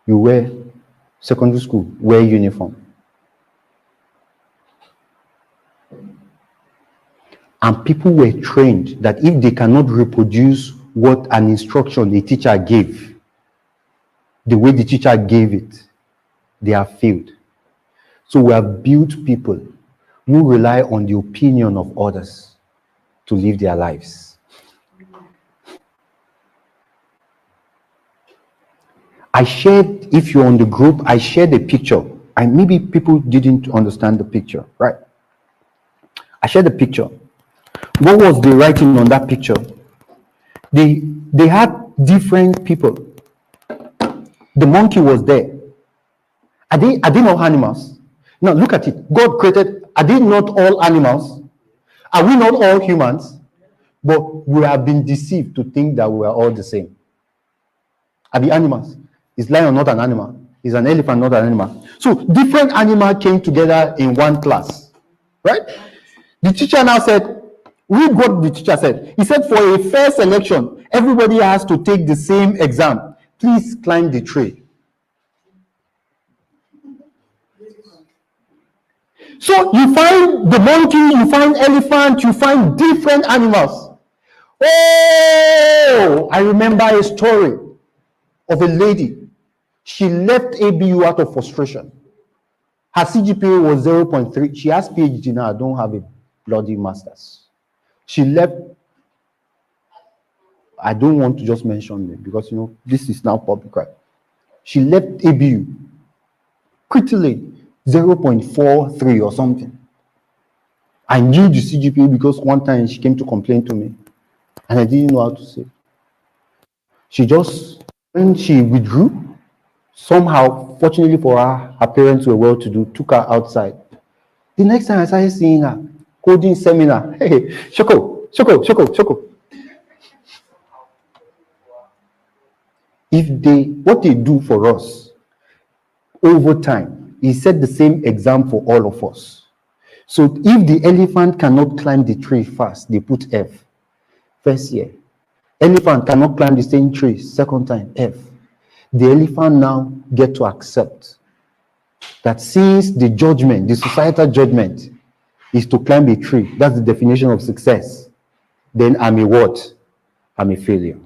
You wear secondary school, wear uniform. And people were trained that if they cannot reproduce what an instruction a teacher gave, the way the teacher gave it, they are failed. So we have built people who rely on the opinion of others to live their lives. I shared, if you're on the group, I shared a picture, and maybe people didn't understand the picture, right? I shared a picture. What was the writing on that picture? They had different people. The monkey was there. Are they not animals? Now look at it. God created, are they not all animals? Are we not all humans? But we have been deceived to think that we are all the same. Are the animals? Is lion not an animal? Is an elephant not an animal? So different animals came together in one class, right? The teacher now said, read what the teacher said. He said, for a fair selection, everybody has to take the same exam. Please climb the tree. So you find the monkey, you find elephant, you find different animals. Oh, I remember a story of a lady. She left ABU out of frustration. Her CGPA was 0.3. She has PhD now. I don't have a bloody master's. She left. I don't want to just mention it because, this is now public, right? She left ABU. Quickly, 0.43 or something. I knew the CGPA because one time she came to complain to me and I didn't know how to say. She just, when she withdrew, somehow, fortunately for her, her parents were well-to-do, took her outside. The next time I started seeing her, coding seminar, hey, Shoko, Shoko, Shoko, Shoko. What they do for us over time is set the same exam for all of us. So if the elephant cannot climb the tree fast, they put F. First year. Elephant cannot climb the same tree, second time, F. The elephant now get to accept that since the judgment, the societal judgment, is to climb a tree, that's the definition of success, then I'm a what? I'm a failure.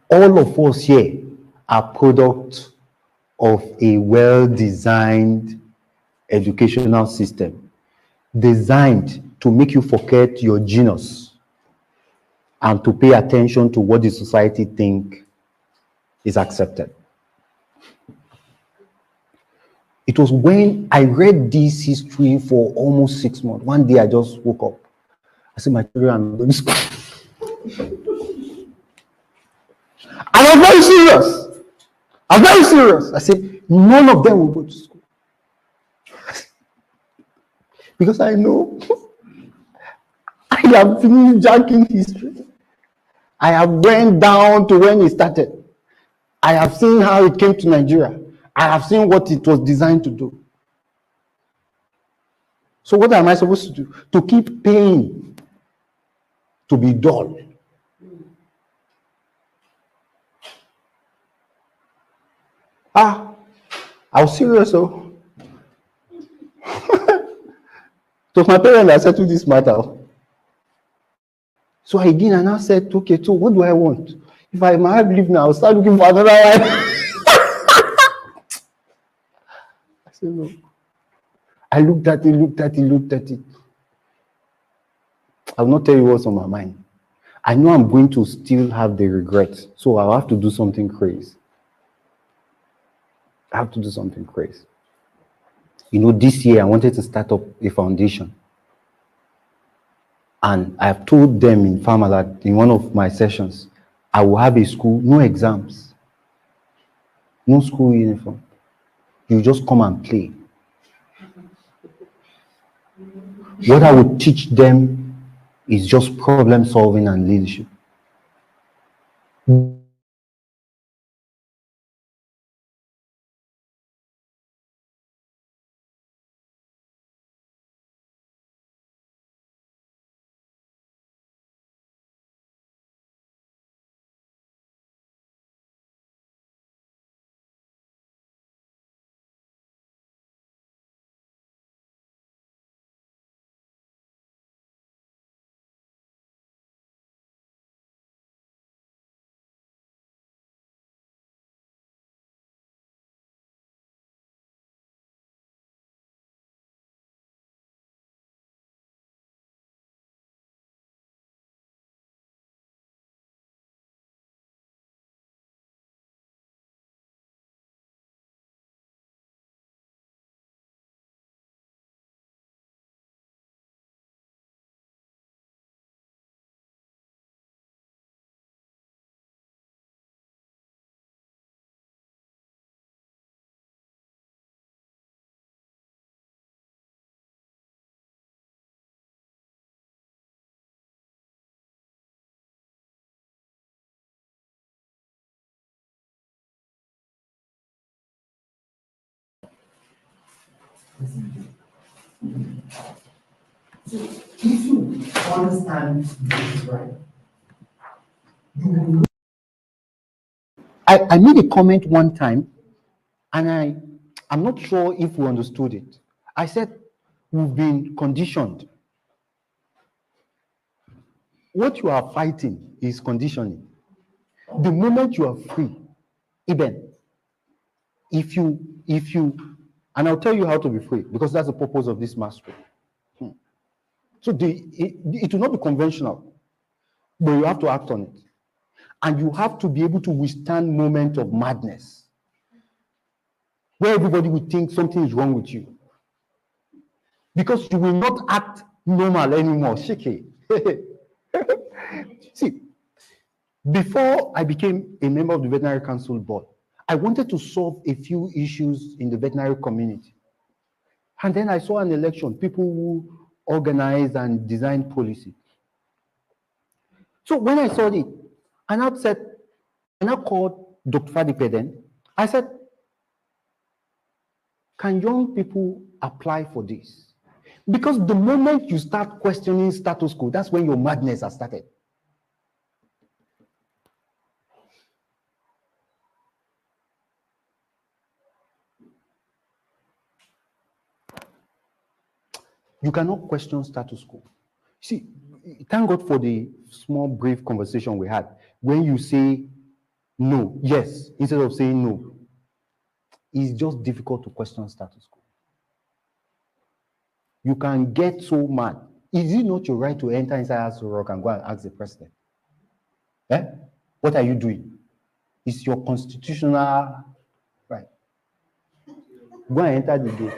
All of us here are products of a well-designed educational system designed to make you forget your genius and to pay attention to what the society think is accepted. It was when I read this history for almost 6 months. One day I just woke up. I said, my children are not going to school. And I was very serious. I was very serious. I said, none of them will go to school. Because I know I have finished jacking history. I have went down to when it started. I have seen how it came to Nigeria. I have seen what it was designed to do. So what am I supposed to do? To keep paying to be dull. I was serious, so. So my parents had settled this matter. So I did, and I said, okay, so what do I want? If I might leave now, I'll start looking for another wife. I said, no. I looked at it. I will not tell you what's on my mind. I know I'm going to still have the regret, so I'll have to do something crazy. I have to do something crazy. You know, this year I wanted to start up a foundation. And I've told them in Farmaland, in one of my sessions, I will have a school, no exams, no school uniform. You just come and play. What I would teach them is just problem solving and leadership. If you understand this, right? I made a comment one time, and I'm not sure if we understood it. I said, we've been conditioned. What you are fighting is conditioning. The moment you are free, even if you, and I'll tell you how to be free, because that's the purpose of this mastery. So it will not be conventional, but you have to act on it. And you have to be able to withstand moments of madness. where everybody will think something is wrong with you. Because you will not act normal anymore. Shiki. See, before I became a member of the Veterinary Council Board, I wanted to solve a few issues in the veterinary community. And then I saw an election, people who organize and design policy. So when I saw it, and I called Dr. Fadipe then, I said, can young people apply for this? Because the moment you start questioning status quo, that's when your madness has started. You cannot question status quo. See, thank God for the small, brief conversation we had. When you say no, yes, instead of saying no, it's just difficult to question status quo. You can get so mad. Is it not your right to enter inside Aso Rock and go and ask the president? Eh? What are you doing? It's your constitutional right. Go and enter the gate.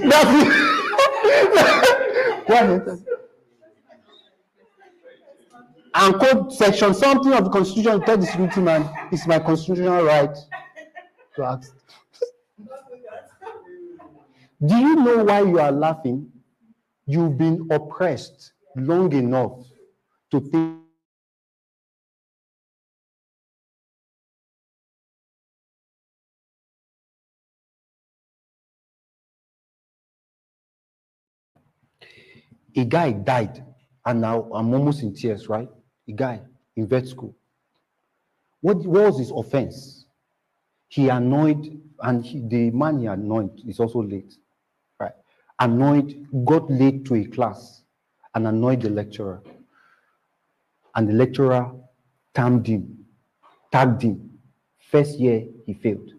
That's it. Go and enter. And quote section something of the constitution, tell the security man, it's my constitutional right to ask. Do you know why you are laughing? You've been oppressed long enough to think a guy died, and now I'm almost in tears, right? A guy in vet school. What was his offense? He annoyed, and the man he annoyed is also late, right? Annoyed, got late to a class and annoyed the lecturer. And the lecturer tagged him. First year, he failed.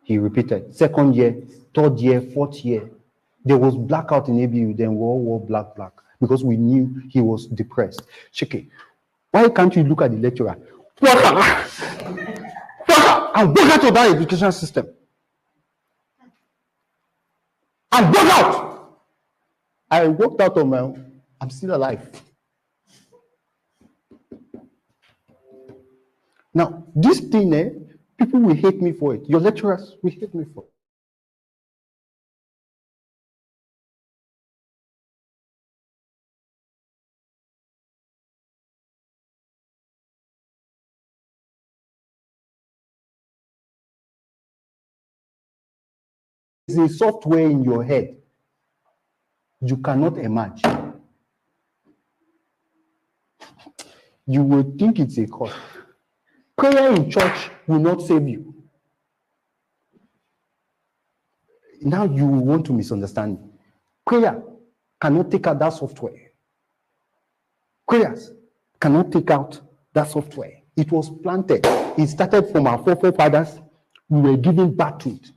He repeated. Second year, third year, fourth year. There was blackout in ABU, then we all wore black, because we knew he was depressed. Shiki, why can't you look at the lecturer? And walk out of that education system. And walk out! I walked out of my own. I'm still alive. Now, this thing, people will hate me for it. Your lecturers will hate me for it. There's a software in your head you cannot imagine. You will think it's a cause. Prayer in church will not save you. Now you want to misunderstand me. Prayer cannot take out that software. Prayers cannot take out that software. It was planted. It started from our forefathers. We were giving back to it.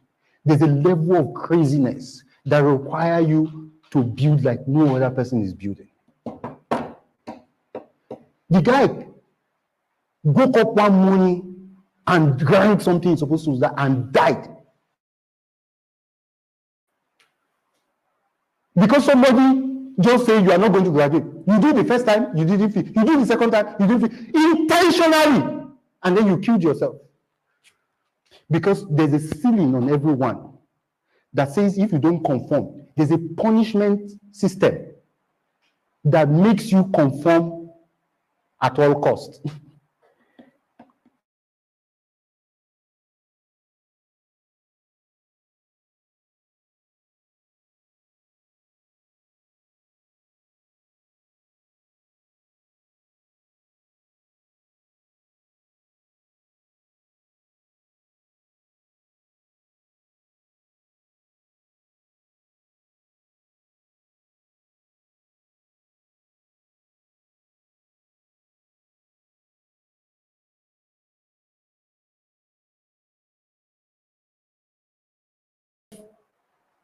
There's a level of craziness that require you to build like no other person is building. The guy woke up one morning and drank something he's supposed to do and died. Because somebody just say you are not going to graduate. You do the first time, you didn't feel. You do the second time, you didn't feel. Intentionally. And then you killed yourself. Because there's a ceiling on everyone that says if you don't conform, there's a punishment system that makes you conform at all costs.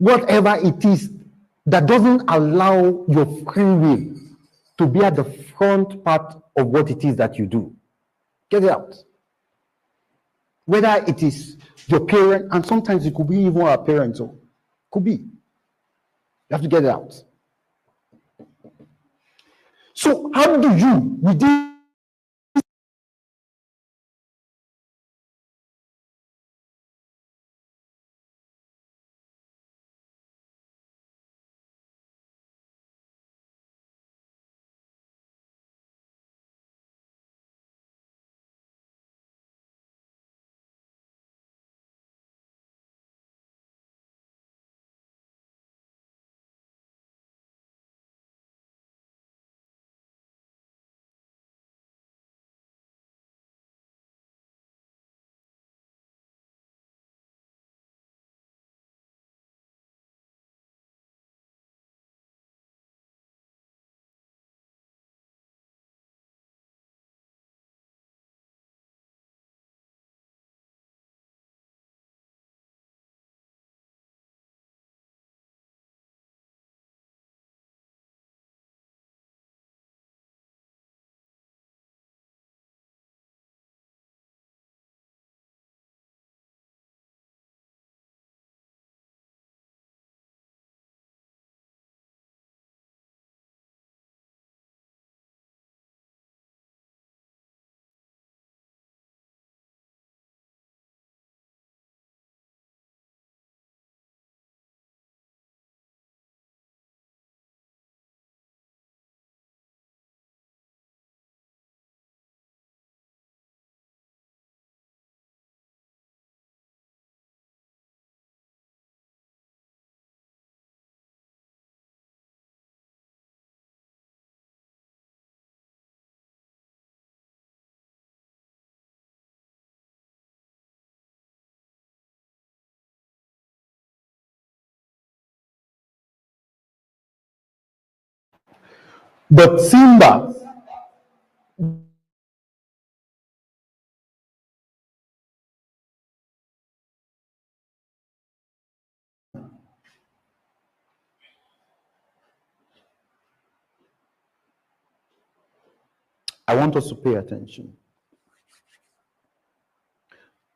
Whatever it is that doesn't allow your free will to be at the front part of what it is that you do. Get it out. Whether it is your parent, and sometimes it could be even our parents, or could be. You have to get it out. So how do you, within but Simba, I want us to pay attention.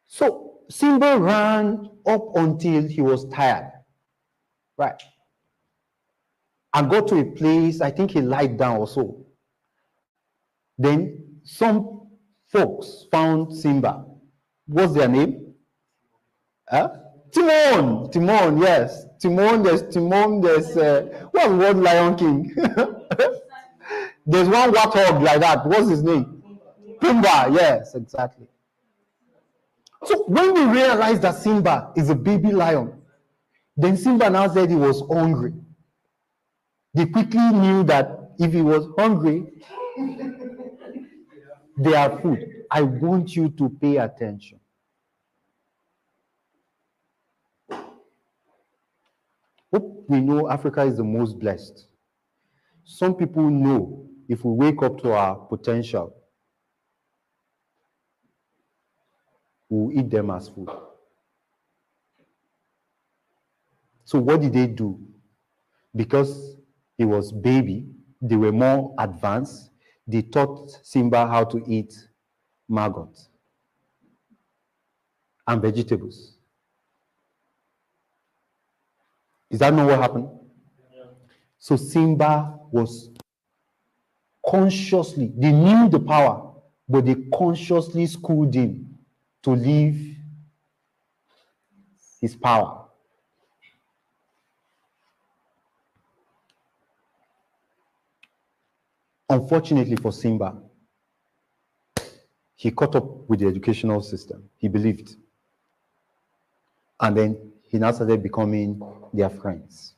So Simba ran up until he was tired, right? And got to a place, I think he lied down or so. Then some folks found Simba. What's their name? Timon. Timon, yes. Timon, there's what's the word Lion King? There's one warthog like that. What's his name? Pumbaa, yes, exactly. So when we realized that Simba is a baby lion, then Simba now said he was hungry. They quickly knew that if he was hungry, they are food. I want you to pay attention. Hope we know Africa is the most blessed. Some people know if we wake up to our potential, we'll eat them as food. So what did they do? Because he was baby, they were more advanced. They taught Simba how to eat maggots and vegetables. Is that not what happened? Yeah. So Simba was consciously, they knew the power, but they consciously schooled him to leave his power. Unfortunately for Simba, he caught up with the educational system. He believed. And then he now started becoming their friends.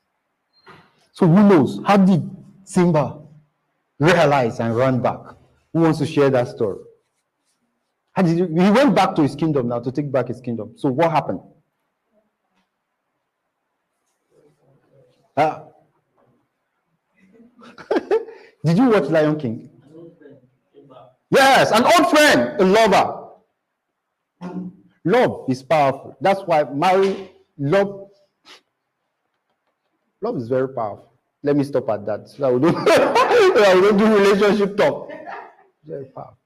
So who knows? How did Simba realize and run back? Who wants to share that story? How did he went back to his kingdom now to take back his kingdom. So what happened? Did you watch Lion King? Yes, an old friend, a lover. Love is powerful. That's why love is very powerful. Let me stop at that. So we don't do relationship talk. Very powerful.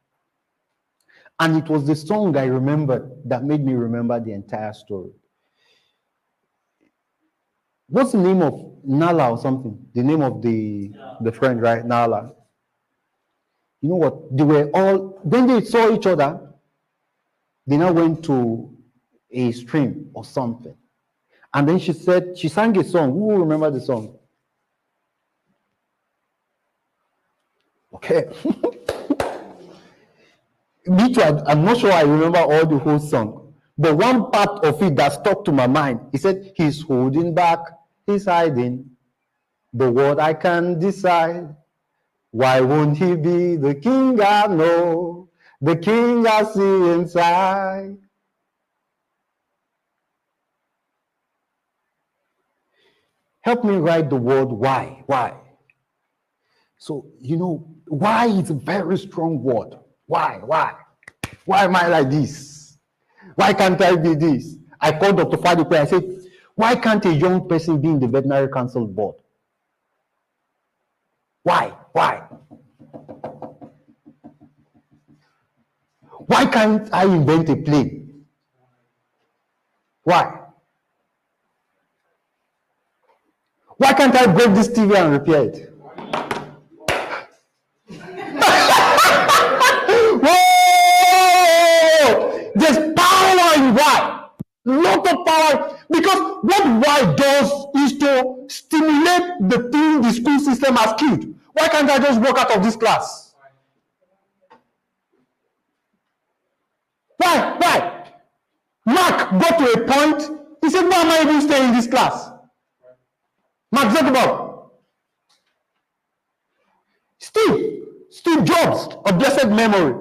And it was the song I remembered that made me remember the entire story. What's the name of Nala or something? The name of the friend, right? Nala. You know what? They were all, when they saw each other, they now went to a stream or something. And then she said, she sang a song. Who will remember the song? Okay. Me too, I'm not sure I remember all the whole song. But one part of it that stuck to my mind, he said, he's holding back, he's hiding. The word I can decide. Why won't he be the king I know? The king I see inside. Help me write the word why. Why? So, why is a very strong word. Why? Why am I like this? Why can't I be this? I called Dr. Fadipe. I said, why can't a young person be in the veterinary council board? Why? Why can't I invent a plane? Why? Why can't I break this TV and repair it? Whoa! There's power in why. Lot of power. Because what why does is to stimulate the thing the school system has killed. Why can't I just walk out of this class? Why? Mark got to a point, he said, why am I even staying in this class? Mark Zuckerberg. Steve Jobs, of blessed memory.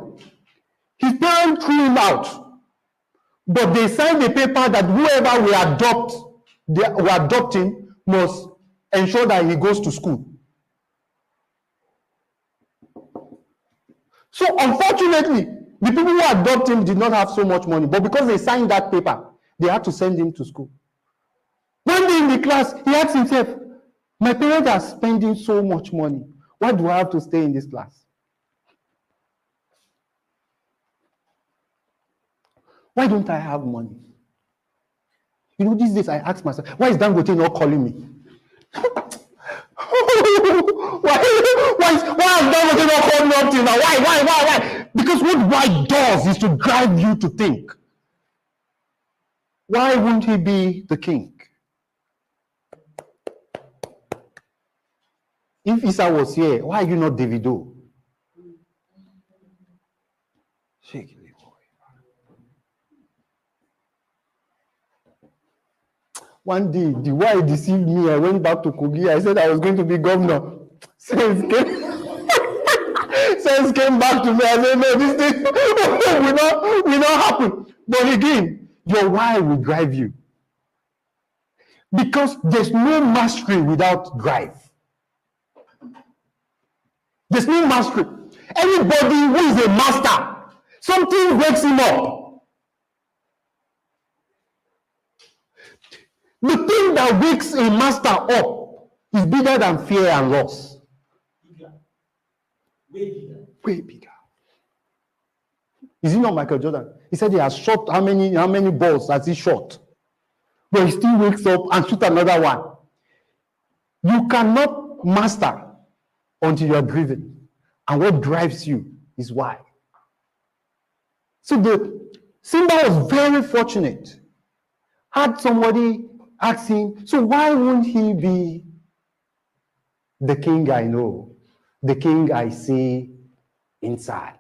His parents threw him out. But they signed a paper that whoever we are adopting must ensure that he goes to school. So unfortunately, the people who adopt him did not have so much money, but because they signed that paper, they had to send him to school. One day in the class, he asked himself, my parents are spending so much money. Why do I have to stay in this class? Why don't I have money? These days I ask myself, why is Dangote not calling me? why is Dangote not calling me up till now? Why? Because what why does is to drive you to think. Why won't he be the king? If Issa was here, why are you not Davido? Shake it. One day, the way deceived me, I went back to Kogi. I said I was going to be governor. Sense came back to me. I said, no, this thing will not happen. But again, your why will drive you. Because there's no mastery without drive. There's no mastery. Anybody who is a master, something wakes him up. The thing that wakes a master up is bigger than fear and loss. Way bigger. Is it not Michael Jordan? He said he has shot how many balls has he shot? But he still wakes up and shoots another one. You cannot master until you are driven. And what drives you is why. So the Simba was very fortunate. Had somebody ask him, so why won't he be the king I know, the king I see inside?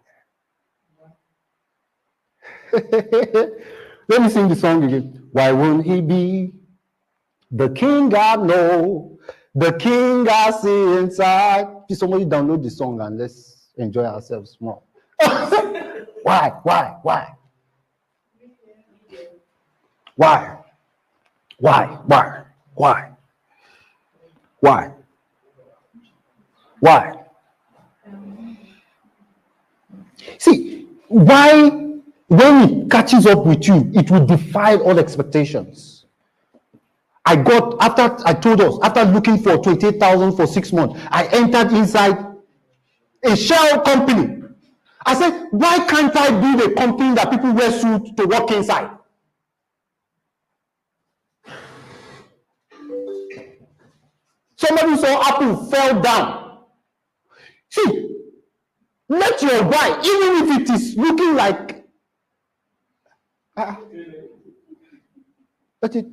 Let me sing the song again. Why won't he be the king I know, the king I see inside? Please, somebody download the song and let's enjoy ourselves more. Why? See, why, when it catches up with you, it will defy all expectations. After looking for 28,000 for 6 months, I entered inside a shell company. I said, why can't I build a company that people wear suits to work inside? Somebody saw Apple fell down. See, let your why, even if it is looking like, let it.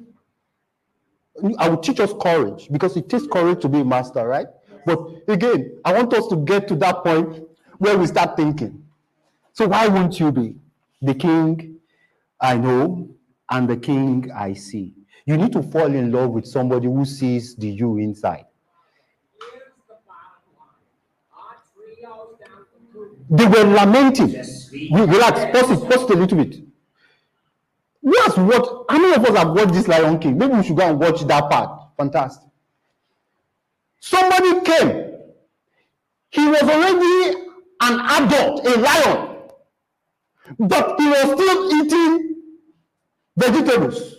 I will teach us courage because it takes courage to be a master, right? But again, I want us to get to that point where we start thinking. So why won't you be the king I know and the king I see? You need to fall in love with somebody who sees the you inside. They were lamenting. Relax, pause it a little bit. Yes, what? How many of us have watched this Lion King? Maybe we should go and watch that part. Fantastic. Somebody came. He was already an adult, a lion, but he was still eating vegetables.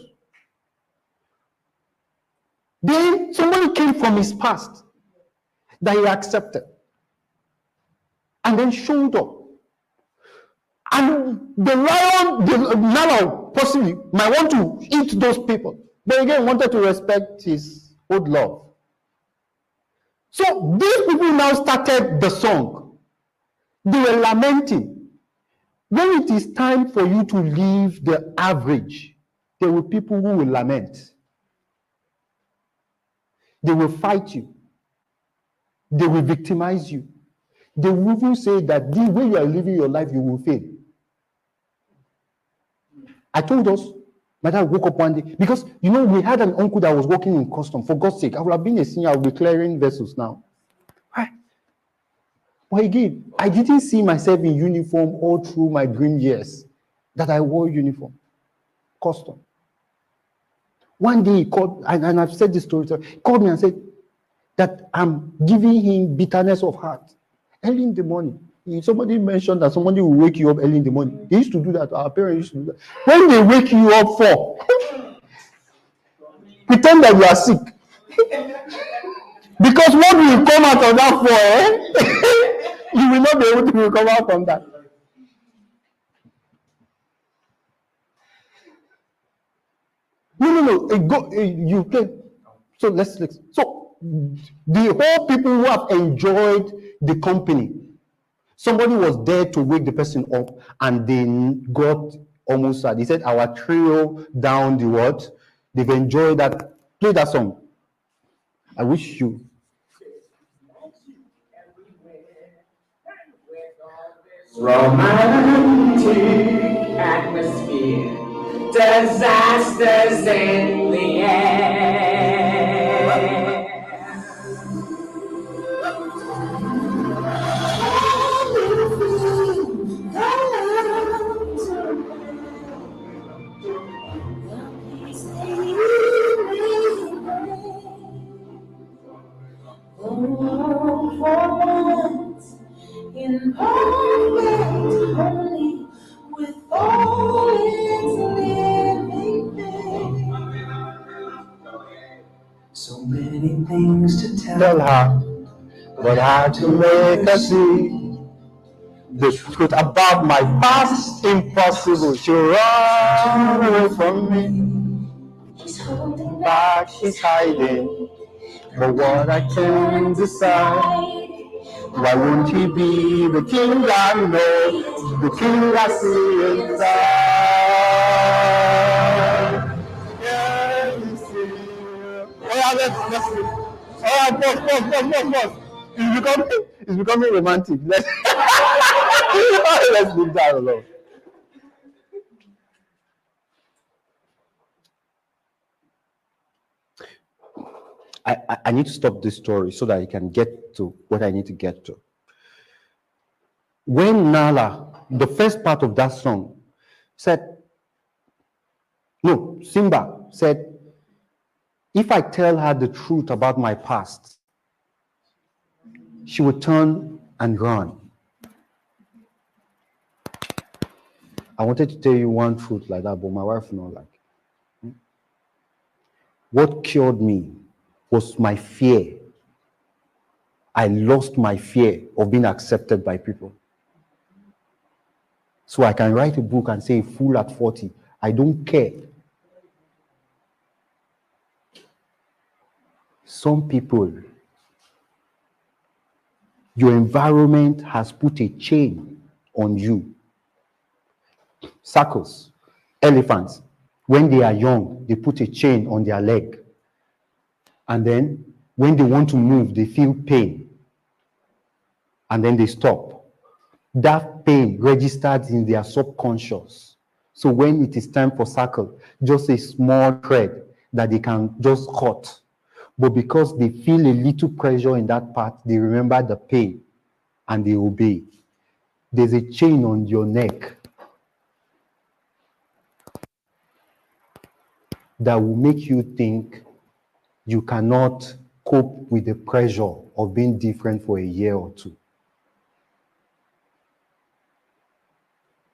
Then somebody came from his past that he accepted and then showed up. And the lion, now possibly might want to eat those people, but again wanted to respect his old love. So these people now started the song. They were lamenting. When it is time for you to leave the average, there will be people who will lament. They will fight you. They will victimize you. They will even say that the way you are living your life, you will fail. I told us, my dad woke up one day, because, you know, we had an uncle that was working in custom. For God's sake, I would have been a senior, I would be clearing vessels now. Right? But again, I didn't see myself in uniform all through my dream years that I wore uniform. Custom. One day he called, and I've said this story, he called me and said that I'm giving him bitterness of heart. Early in the morning. Somebody mentioned that somebody will wake you up early in the morning. They used to do that. Our parents used to do that. When they wake you up for, pretend that you are sick. Because what will come out of that for, you will not be able to recover from that. No. You can. So let's. So the whole people who have enjoyed the company, somebody was there to wake the person up, and they got almost sad. He said, "Our trio down the what? They've enjoyed that. Play that song. I wish you." Romantic atmosphere, disasters in the air. In perfect harmony with all its living things. So many things to Tell her, but I had to make her see the truth about my past. Impossible. She run away from me. She's holding Back, she's hiding. But what I can decide. Why won't he be the king I know, the king I see inside? Yeah, you see. Oh yeah, let's see. All right, pause. It's becoming romantic. Let's leave that alone. I need to stop this story so that I can get to what I need to get to. When Nala, the first part of that song, Simba said, if I tell her the truth about my past, she would turn and run. I wanted to tell you one truth like that, but my wife not like it. What cured me was my fear. I lost my fear of being accepted by people. So I can write a book and say fool at 40. I don't care. Some people, your environment has put a chain on you. Circles, elephants, when they are young, they put a chain on their leg. And then when they want to move, they feel pain. And then they stop. That pain registered in their subconscious. So when it is time for circle, just a small thread that they can just cut. But because they feel a little pressure in that part, they remember the pain and they obey. There's a chain on your neck that will make you think you cannot cope with the pressure of being different for a year or two.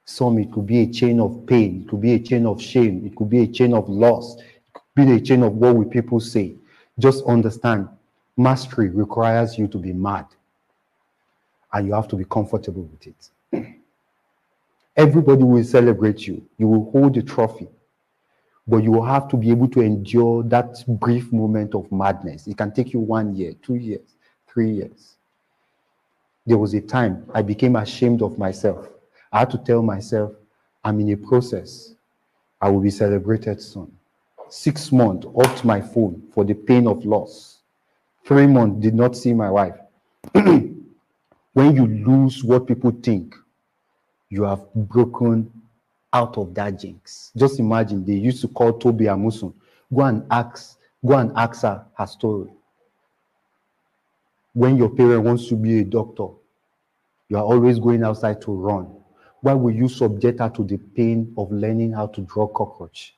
Some, it could be a chain of pain, it could be a chain of shame, it could be a chain of loss, it could be a chain of what will people say. Just understand, mastery requires you to be mad, and you have to be comfortable with it. Everybody will celebrate you. You will hold the trophy, but you will have to be able to endure that brief moment of madness. It can take you 1 year, 2 years, 3 years. There was a time I became ashamed of myself. I had to tell myself, I'm in a process. I will be celebrated soon. 6 months off my phone for the pain of loss. 3 months did not see my wife. When you lose what people think, you have broken out of that jinx. Just imagine, they used to call Toby Amusun. Go and ask her story. When your parent wants to be a doctor, you are always going outside to run. Why will you subject her to the pain of learning how to draw cockroach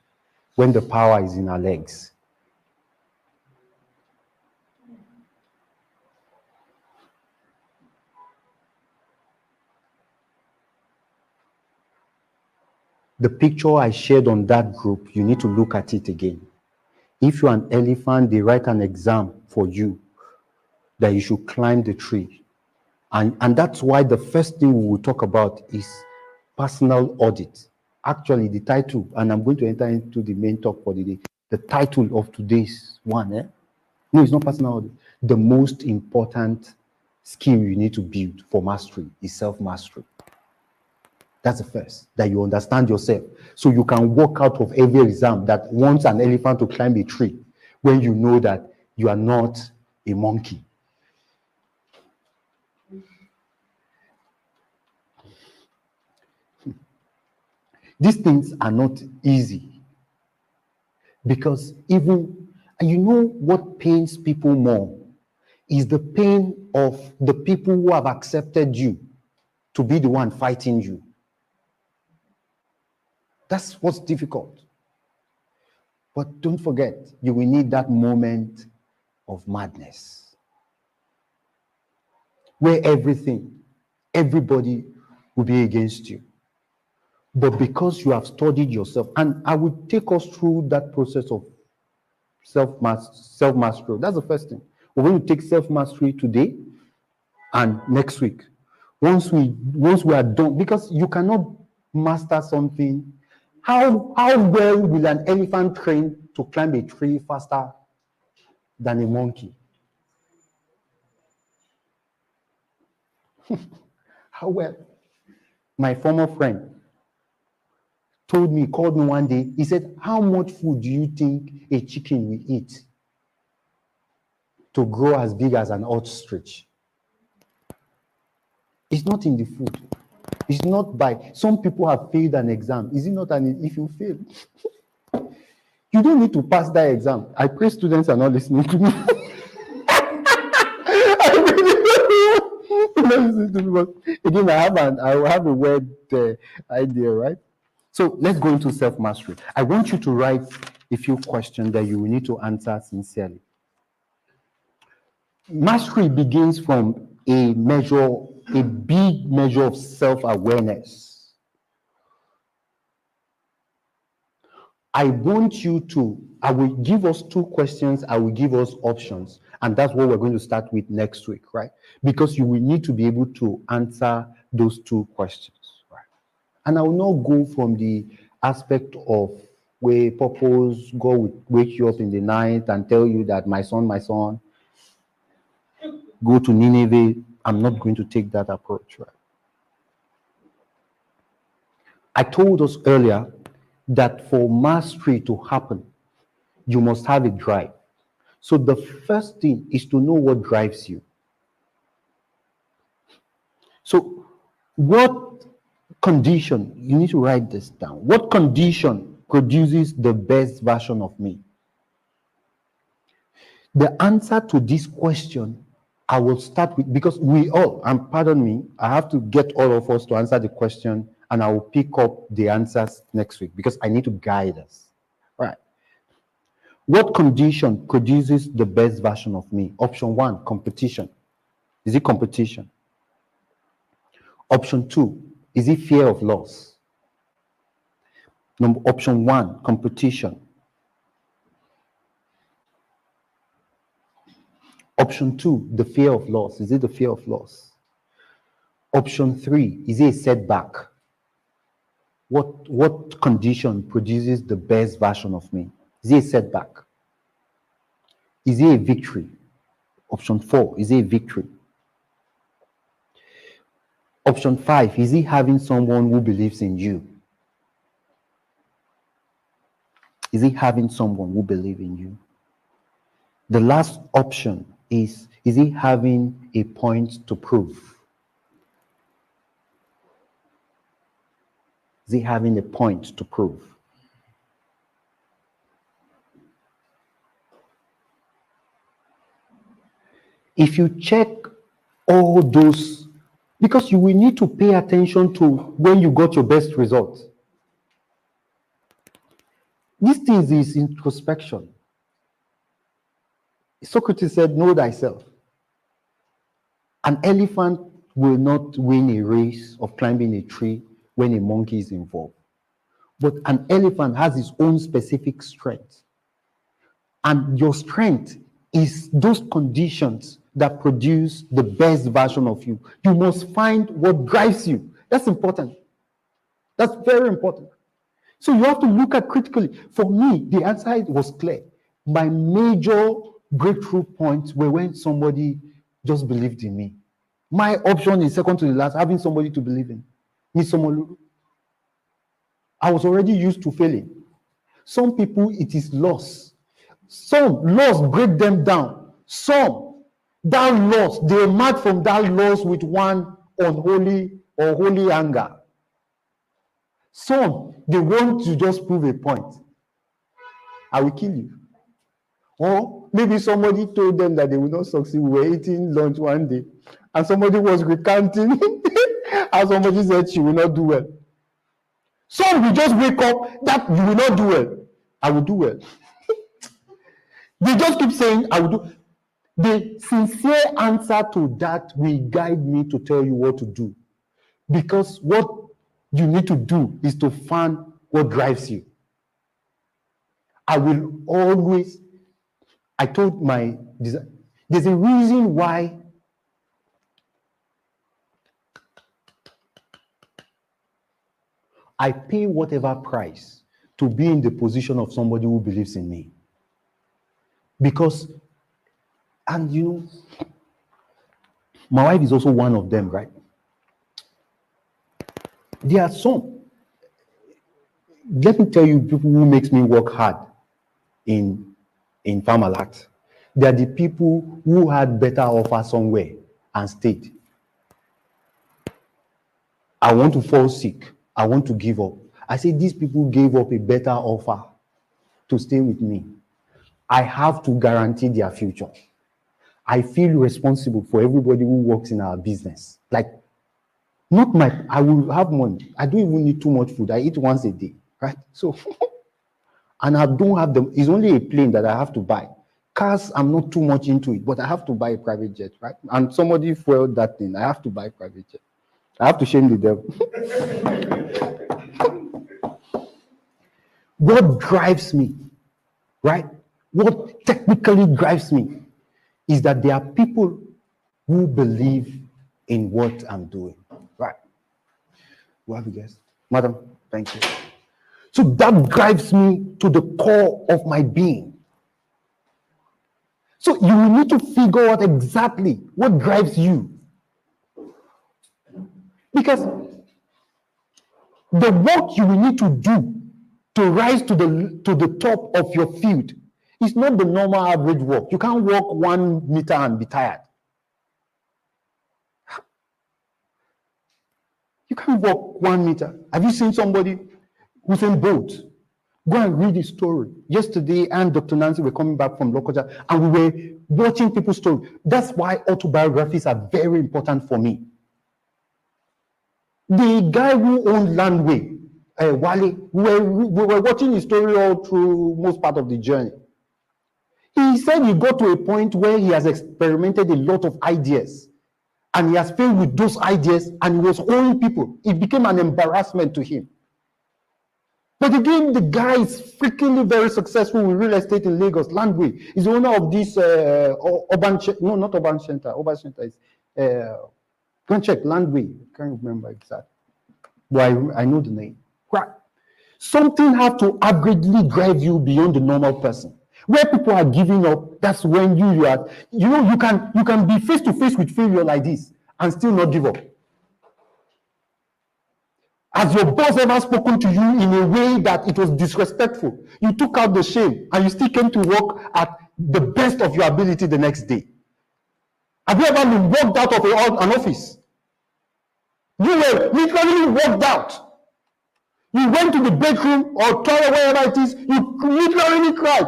when the power is in her legs? The picture I shared on that group, you need to look at it again. If you're an elephant, they write an exam for you that you should climb the tree. And that's why the first thing we will talk about is personal audit. Actually, the title, and I'm going to enter into the main talk for the day, the title of today's one, no, it's not personal audit. The most important skill you need to build for mastery is self-mastery. That's the first, that you understand yourself. So you can walk out of every exam that wants an elephant to climb a tree when you know that you are not a monkey. These things are not easy because even, you know what pains people more is the pain of the people who have accepted you to be the one fighting you. That's what's difficult. But don't forget, you will need that moment of madness where everybody will be against you. But because you have studied yourself, and I will take us through that process of self-mastery. That's the first thing. We're going to take self-mastery today and next week. Once we are done, because you cannot master something. How well will an elephant train to climb a tree faster than a monkey? How well? My former friend called me one day. He said, how much food do you think a chicken will eat to grow as big as an ostrich? It's not in the food. It's not by, some people have failed an exam. Is it not if you fail? You don't need to pass that exam. I pray students are not listening to me. Again, I have a word idea, right? So let's go into self-mastery. I want you to write a few questions that you will need to answer sincerely. Mastery begins from a big measure of self-awareness. I will give us 2 questions, I will give us options, and that's what we're going to start with next week, right? Because you will need to be able to answer those 2 questions, right? And I will not go from the aspect of where purpose, God will wake you up in the night and tell you that my son, go to Nineveh. I'm not going to take that approach, right? I told us earlier that for mastery to happen, you must have a drive. So the first thing is to know what drives you. So what condition, you need to write this down. What condition produces the best version of me? The answer to this question, I will start with, because we all, and pardon me, I have to get all of us to answer the question, and I will pick up the answers next week because I need to guide us. Right. What condition produces the best version of me? Option 1, competition. Is it competition? Option 2, is it fear of loss? Option 1, competition. Option 2, the fear of loss. Is it the fear of loss? Option 3, is it a setback? What condition produces the best version of me? Is it a setback? Is it a victory? Option 4, is it a victory? Option 5, is it having someone who believes in you? Is it having someone who believes in you? The last option is it having a point to prove? Is it having a point to prove? If you check all those, because you will need to pay attention to when you got your best results. This thing is introspection. Socrates said, know thyself. An elephant will not win a race of climbing a tree when a monkey is involved. But an elephant has its own specific strength. And your strength is those conditions that produce the best version of you. You must find what drives you. That's important. That's very important. So you have to look at critically. For me, the answer was clear. My major breakthrough points were when somebody just believed in me. My option is second to the last, having somebody to believe in. Miss Somolu. I was already used to failing. Some people, it is loss. Some loss break them down. Some, that loss, they emerge from that loss with one unholy or holy anger. Some, they want to just prove a point. I will kill you. Or maybe somebody told them that they will not succeed. We were eating lunch one day, and somebody was recanting, and somebody said she will not do well. Some will just wake up that you will not do well. I will do well. They just keep saying, I will do. The sincere answer to that will guide me to tell you what to do. Because what you need to do is to find what drives you. I will always, I told my design, there's a reason why I pay whatever price to be in the position of somebody who believes in me. Because, and you know, my wife is also one of them, right? There are some, let me tell you, people who makes me work hard in Parmalat. They are the people who had better offer somewhere and stayed. I want to fall sick. I want to give up. I say these people gave up a better offer to stay with me. I have to guarantee their future. I feel responsible for everybody who works in our business. Like, not my, I will have money. I don't even need too much food. I eat once a day, right? So, and I don't have them. It's only a plane that I have to buy. Cars, I'm not too much into it, but I have to buy a private jet, right? And somebody fueled that thing. I have to buy a private jet. I have to shame the devil. What drives me, right? What technically drives me is that there are people who believe in what I'm doing, right? What have you guessed? Madam, thank you. So that drives me to the core of my being. So you will need to figure out exactly what drives you. Because the work you will need to do to rise to the top of your field is not the normal average walk. You can't walk 1 meter and be tired. You can't walk 1 meter. Have you seen somebody who's in boat? Go and read his story. Yesterday, and Dr. Nancy were coming back from Lokoja, and we were watching people's story. That's why autobiographies are very important for me. The guy who owned Landway, Wale, we were watching his story all through most part of the journey. He said he got to a point where he has experimented a lot of ideas, and he has failed with those ideas, and he was owing people. It became an embarrassment to him. But again, the guy is freakingly very successful with real estate in Lagos. Landway is the owner of this urban center is go and check Landway. Can't remember exactly. But I know the name. Right. Something has to averagely drive you beyond the normal person. Where people are giving up, that's when you are. You know, you can be face to face with failure like this and still not give up. Has your boss ever spoken to you in a way that it was disrespectful? You took out the shame and you still came to work at the best of your ability the next day. Have you ever been walked out of an office? You were literally walked out. You went to the bedroom or toilet, wherever it is, you literally cried.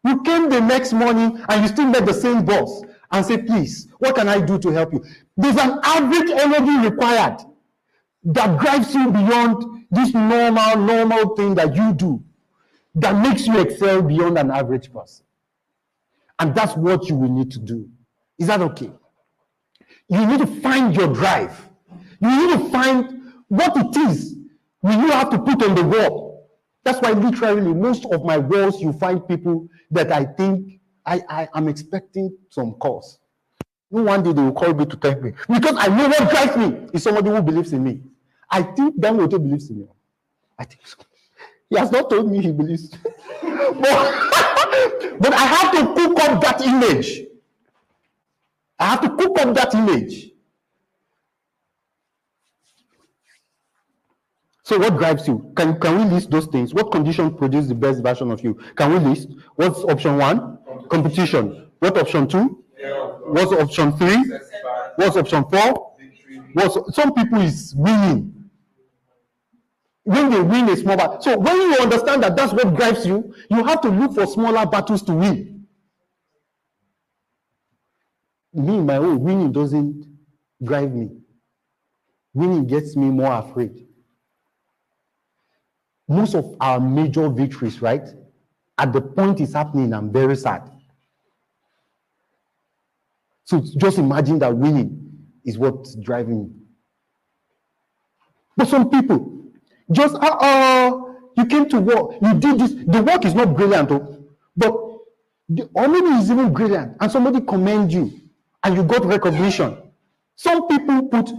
You came the next morning and you still met the same boss and said, please, what can I do to help you? There's an average energy required that drives you beyond this normal thing that you do, that makes you excel beyond an average person. And that's what you will need to do. Is that okay? You need to find your drive. You need to find what it is you have to put on the wall. That's why literally most of my walls, you find people that I think I am expecting some cause. No one day they will call me to thank me. Because I know what drives me is somebody who believes in me. I think Dangote believes in me. I think so. He has not told me he believes. but I have to cook up that image. I have to cook up that image. So what drives you? Can we list those things? What conditions produce the best version of you? Can we list? What's option 1? Competition. What option 2? What's option 3? What's option 4? Some people is winning. When they win a small battle. So when you understand that that's what drives you, you have to look for smaller battles to win. Me, my own winning doesn't drive me. Winning gets me more afraid. Most of our major victories, right? At the point it's happening, I'm very sad. So just imagine that winning is what's driving me. But some people, just, you came to work, you did this, the work is not brilliant, but or maybe it's even brilliant, and somebody commend you, and you got recognition. Some people put,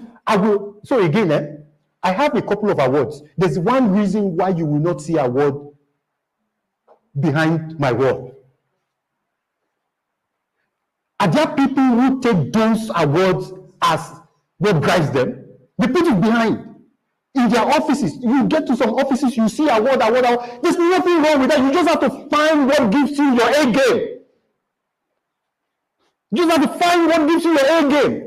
so again, I have a couple of awards. There's one reason why you will not see award behind my wall. Are there people who take those awards as what drives them? They put it behind. In their offices, you get to some offices, you see award. There's nothing wrong with that. You just have to find what gives you your A game. You just have to find what gives you your A game.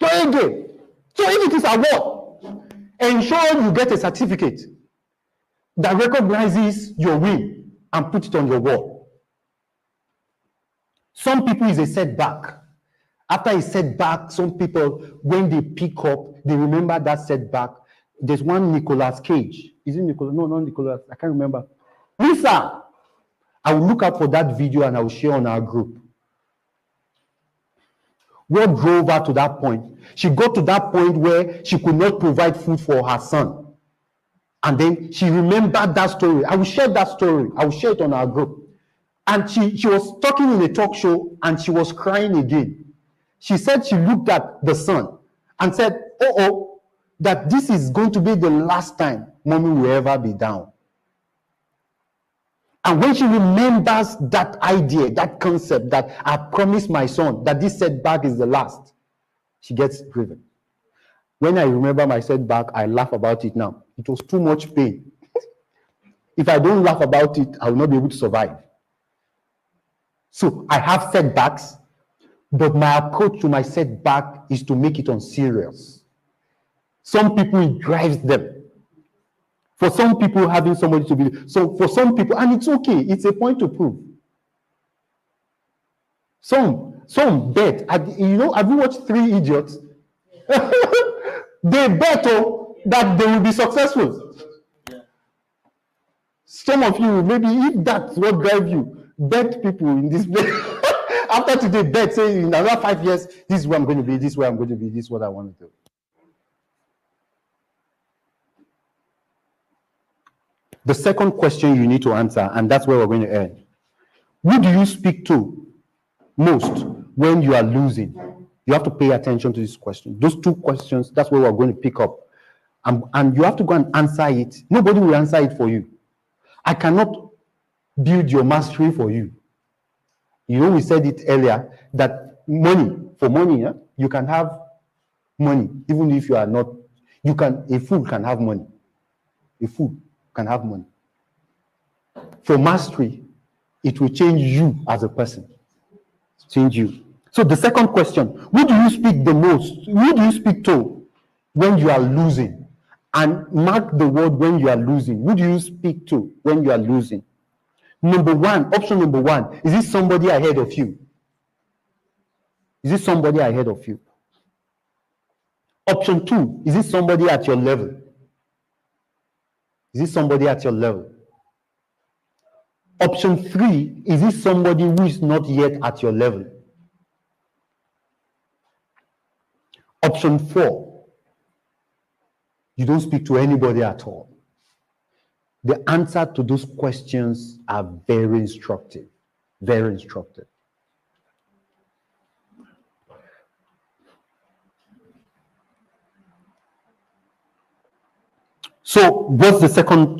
Your A game. So if it is award, ensure you get a certificate that recognizes your win and put it on your wall. Some people is a setback. After a setback, some people, when they pick up, they remember that setback. There's one Nicolas Cage. Is it Nicolas? No, not Nicolas. I can't remember. Lisa, I will look out for that video and I will share on our group. What drove her to that point? She got to that point where she could not provide food for her son. And then she remembered that story. I will share that story. I will share it on our group. And she was talking in a talk show and she was crying again. She said she looked at the son and said, oh, that this is going to be the last time mommy will ever be down. And when she remembers that idea, that concept that I promised my son that this setback is the last, she gets driven. When I remember my setback, I laugh about it now. It was too much pain. If I don't laugh about it, I will not be able to survive. So I have setbacks, but my approach to my setback is to make it unserious. Some people, it drives them. For some people, having somebody to be, so for some people, and it's okay, it's a point to prove. Some bet, have you watched Three Idiots? They bet that they will be successful. Some of you, maybe if that's what drives you, bet people in this place. After today, bet, say in another 5 years, this is where I'm going to be, this is where I'm going to be, this is what I want to do. The second question you need to answer, and that's where we're going to end. Who do you speak to most when you are losing? You have to pay attention to this question. Those two questions, that's where we're going to pick up. And you have to go and answer it. Nobody will answer it for you. I cannot build your mastery for you. We said it earlier that for money, you can have money, even if you are not, a fool can have money. A fool can have money. For mastery, it will change you as a person. Change you. So the second question, who do you speak the most? Who do you speak to when you are losing? And mark the word when you are losing. Who do you speak to when you are losing? Option number one, is it somebody ahead of you? Is it somebody ahead of you? Option two, is it somebody at your level? Is it somebody at your level? Option three, is it somebody who is not yet at your level? Option four, you don't speak to anybody at all. The answer to those questions are very instructive. Very instructive. So, what's the second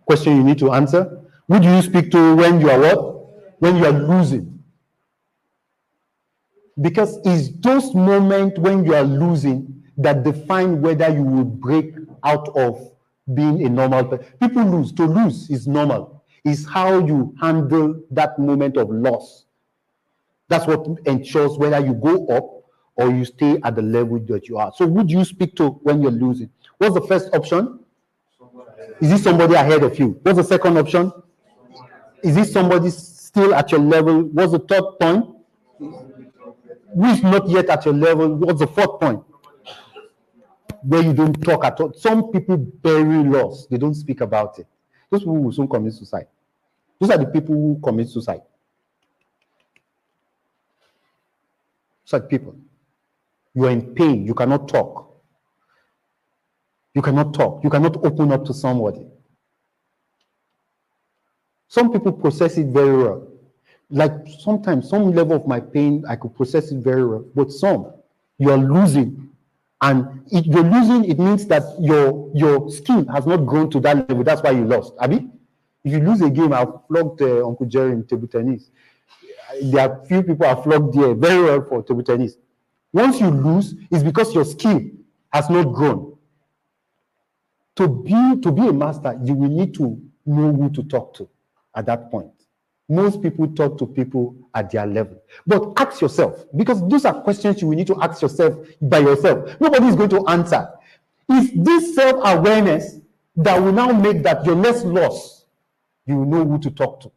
question you need to answer? Who do you speak to when you are what? When you are losing. Because it's those moments when you are losing that define whether you will break out of being a normal person. People lose. To lose is normal. It's how you handle that moment of loss. That's what ensures whether you go up or you stay at the level that you are. So who do you speak to when you're losing? What's the first option? Is it somebody ahead of you? What's the second option? Is it somebody still at your level? What's the third point? Who is not yet at your level? What's the fourth point? Where you don't talk at all. Some people bury loss. They don't speak about it. Those people will soon commit suicide. Those are the people who commit suicide. Such people. You are in pain. You cannot talk. You cannot talk. You cannot open up to somebody. Some people process it very well. Like sometimes, some level of my pain, I could process it very well. But some, you are losing. And if you're losing, it means that your skin has not grown to that level. That's why you lost. Abi? If you lose a game, I've flogged Uncle Jerry in table tennis. There are few people I've flogged there very well for table tennis. Once you lose, it's because your skin has not grown. To be a master, you will need to know who to talk to at that point. Most people talk to people at their level. But ask yourself, because those are questions you will need to ask yourself by yourself. Nobody is going to answer. It's this self-awareness that will now make that you're less lost. You will know who to talk to.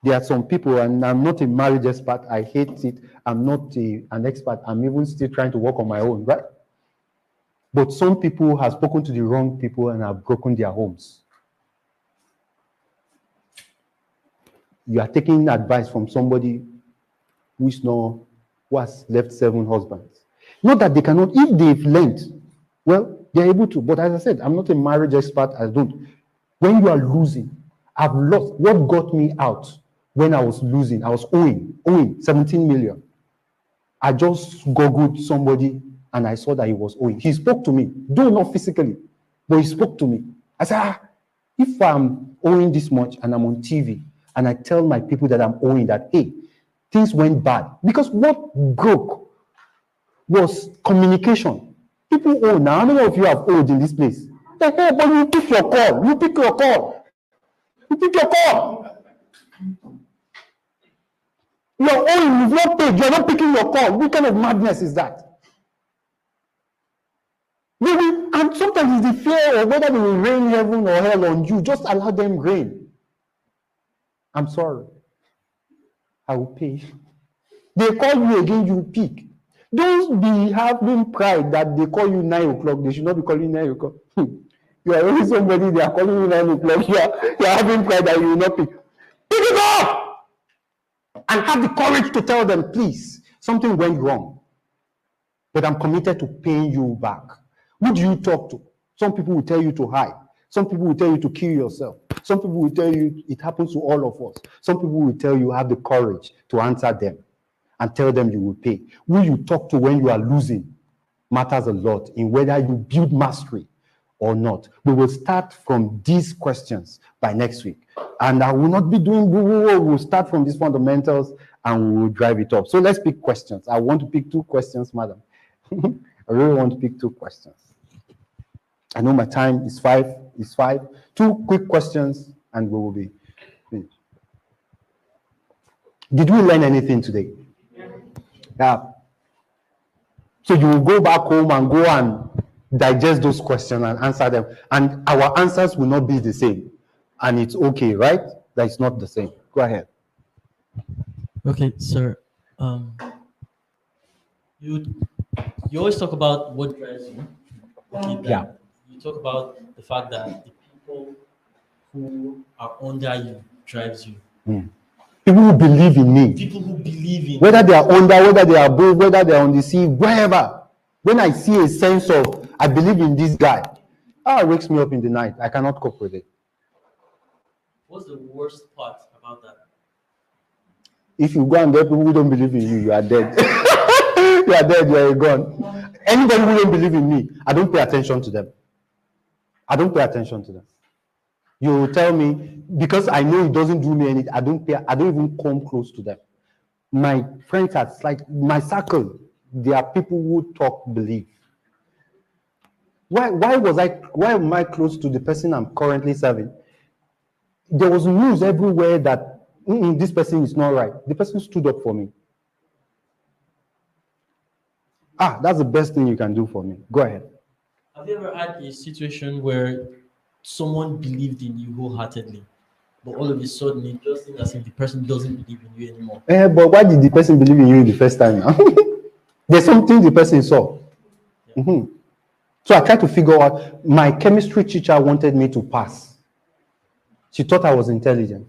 There are some people, and I'm not a marriage expert. I hate it. I'm not an expert. I'm even still trying to work on my own, right? But some people have spoken to the wrong people and have broken their homes. You are taking advice from somebody who has left 7 husbands. Not that they cannot, if they've learned, well, they're able to. But as I said, I'm not a marriage expert. I don't. When you are losing, I've lost. What got me out when I was losing? I was owing 17 million. I just googled somebody and I saw that he was owing. He spoke to me, though not physically, but he spoke to me. I said, if I'm owing this much and I'm on TV and I tell my people that I'm owing that, hey, things went bad. Because what broke was communication. People owe now. How many of you have owed in this place? Hey, but you pick your call. You pick your call. You pick your call. You're owing, you've not paid, you're not picking your call. What kind of madness is that? And sometimes it's the fear of whether they will rain heaven or hell on you. Just allow them rain. I'm sorry. I will pay. They call you again, you pick. Don't be having pride that they call you 9 o'clock. They should not be calling you 9 o'clock. You are only somebody, they are calling you 9 o'clock. You are having pride that you will not pick. Pick it up! And have the courage to tell them, please, something went wrong. But I'm committed to paying you back. Who do you talk to? Some people will tell you to hide. Some people will tell you to kill yourself. Some people will tell you it happens to all of us. Some people will tell you have the courage to answer them and tell them you will pay. Who you talk to when you are losing matters a lot in whether you build mastery or not. We will start from these questions by next week. And I will not be doing boo-boo. We'll start from these fundamentals and we will drive it up. So let's pick questions. I want to pick 2 questions, madam. I really want to pick 2 questions. I know my time is 5. 2 quick questions and we will be finished. Did we learn anything today? Yeah. So you will go back home and go and digest those questions and answer them. And our answers will not be the same. And it's okay, right? That it's not the same. Go ahead. Okay, sir. You always talk about what drives you. Okay, Yeah. You talk about the fact that the people who are under you drives you. People who believe in me. People who believe in Whether they are under, whether they are above, whether they are on the sea, wherever. When I see a sense of, I believe in this guy, it wakes me up in the night. I cannot cope with it. What's the worst part about that? If you go and tell people who don't believe in you, you are dead. You are dead, you are gone. Anybody who don't believe in me, I don't pay attention to them. I don't pay attention to them. You tell me, because I know it doesn't do me anything, I don't even come close to them. My friends are like my circle, there are people who talk believe. Why am I close to the person I'm currently serving? There was news everywhere that this person is not right. The person stood up for me. That's the best thing you can do for me. Go ahead. Have you ever had a situation where someone believed in you wholeheartedly, but all of a sudden it just seems as if the person doesn't believe in you anymore? But why did the person believe in you the first time now? There's something the person saw. Yeah. So I tried to figure out, my chemistry teacher wanted me to pass. She thought I was intelligent.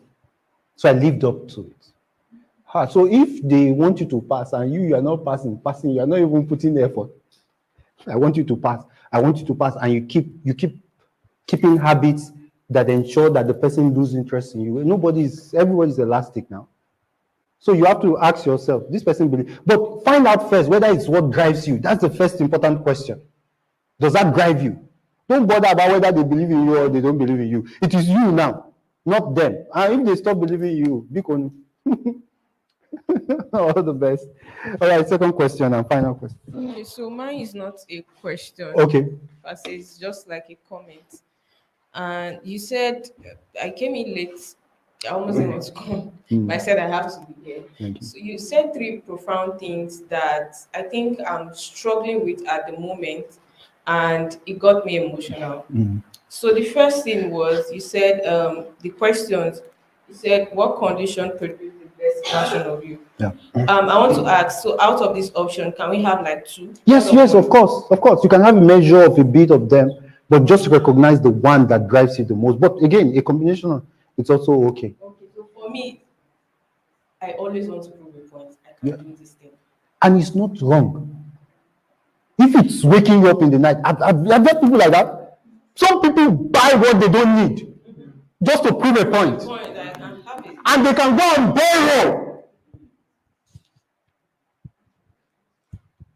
So I lived up to it. So if they want you to pass and you are not passing, you are not even putting the effort. I want you to pass. I want you to pass, and you keep keeping habits that ensure that the person loses interest in you. Everybody's elastic now. So you have to ask yourself, this person believes, but find out first whether it's what drives you. That's the first important question. Does that drive you? Don't bother about whether they believe in you or they don't believe in you. It is you now, not them. And if they stop believing in you, be on. All the best. All right, second question and final question. Okay, so mine is not a question. Okay. It's just like a comment. And you said I came in late. I almost didn't want to come. But I said I have to be here. Thank you. So you said 3 profound things that I think I'm struggling with at the moment, and it got me emotional. So the first thing was you said the questions. You said what condition produced the best version of you. Yeah. I want to ask. So out of this option, can we have like 2? Yes, of course. You can have a measure of a bit of them, but just recognize the one that drives you the most. But again, a combination of it's also okay. Okay, so for me, I always want to prove a point. I can't do this thing. And it's not wrong. If it's waking you up in the night, I've met people like that. Some people buy what they don't need just to prove a point. And they can go and borrow.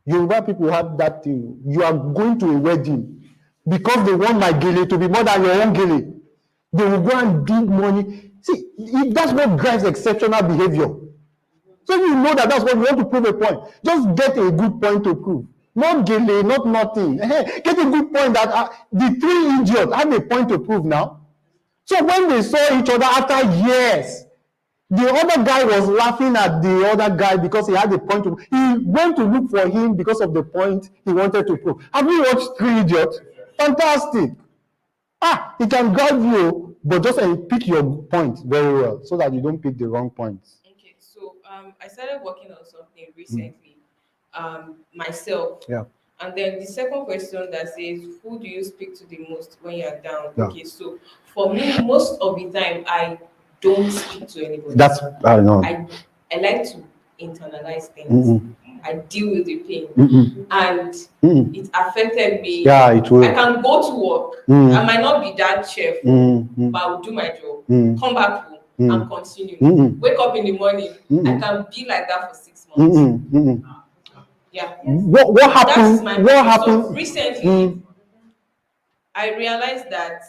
Yoruba people have that thing. You are going to a wedding because they want my gele to be more than your own gele. They will go and dig money. See, that's what drives exceptional behavior. So you know that's what you want to prove a point. Just get a good point to prove. Not gele, not nothing. Get a good point that the three idiots have a point to prove now. So when they saw each other after years, the other guy was laughing at the other guy because he had a point to. He went to look for him because of the point he wanted to prove. Have you watched Three Idiots? Fantastic. He can guide you, but just pick your point very well so that you don't pick the wrong points. Okay, so I started working on something recently, myself. Yeah. And then the second question that says, who do you speak to the most when you're down? Yeah. Okay, so for me, most of the time, I don't speak to anybody. That's I know. I like to internalize things. Mm-mm. I deal with the pain, Mm-mm. and Mm-mm. it affected me. Yeah, it will. I can go to work. Mm. I might not be that cheerful, Mm-mm. but I will do my job. Mm. Come back home and continue. Mm-mm. Wake up in the morning. Mm-mm. I can be like that for 6 months. Mm-mm. Mm-mm. Yeah. What happened? That's my What So happened? recently, I realized that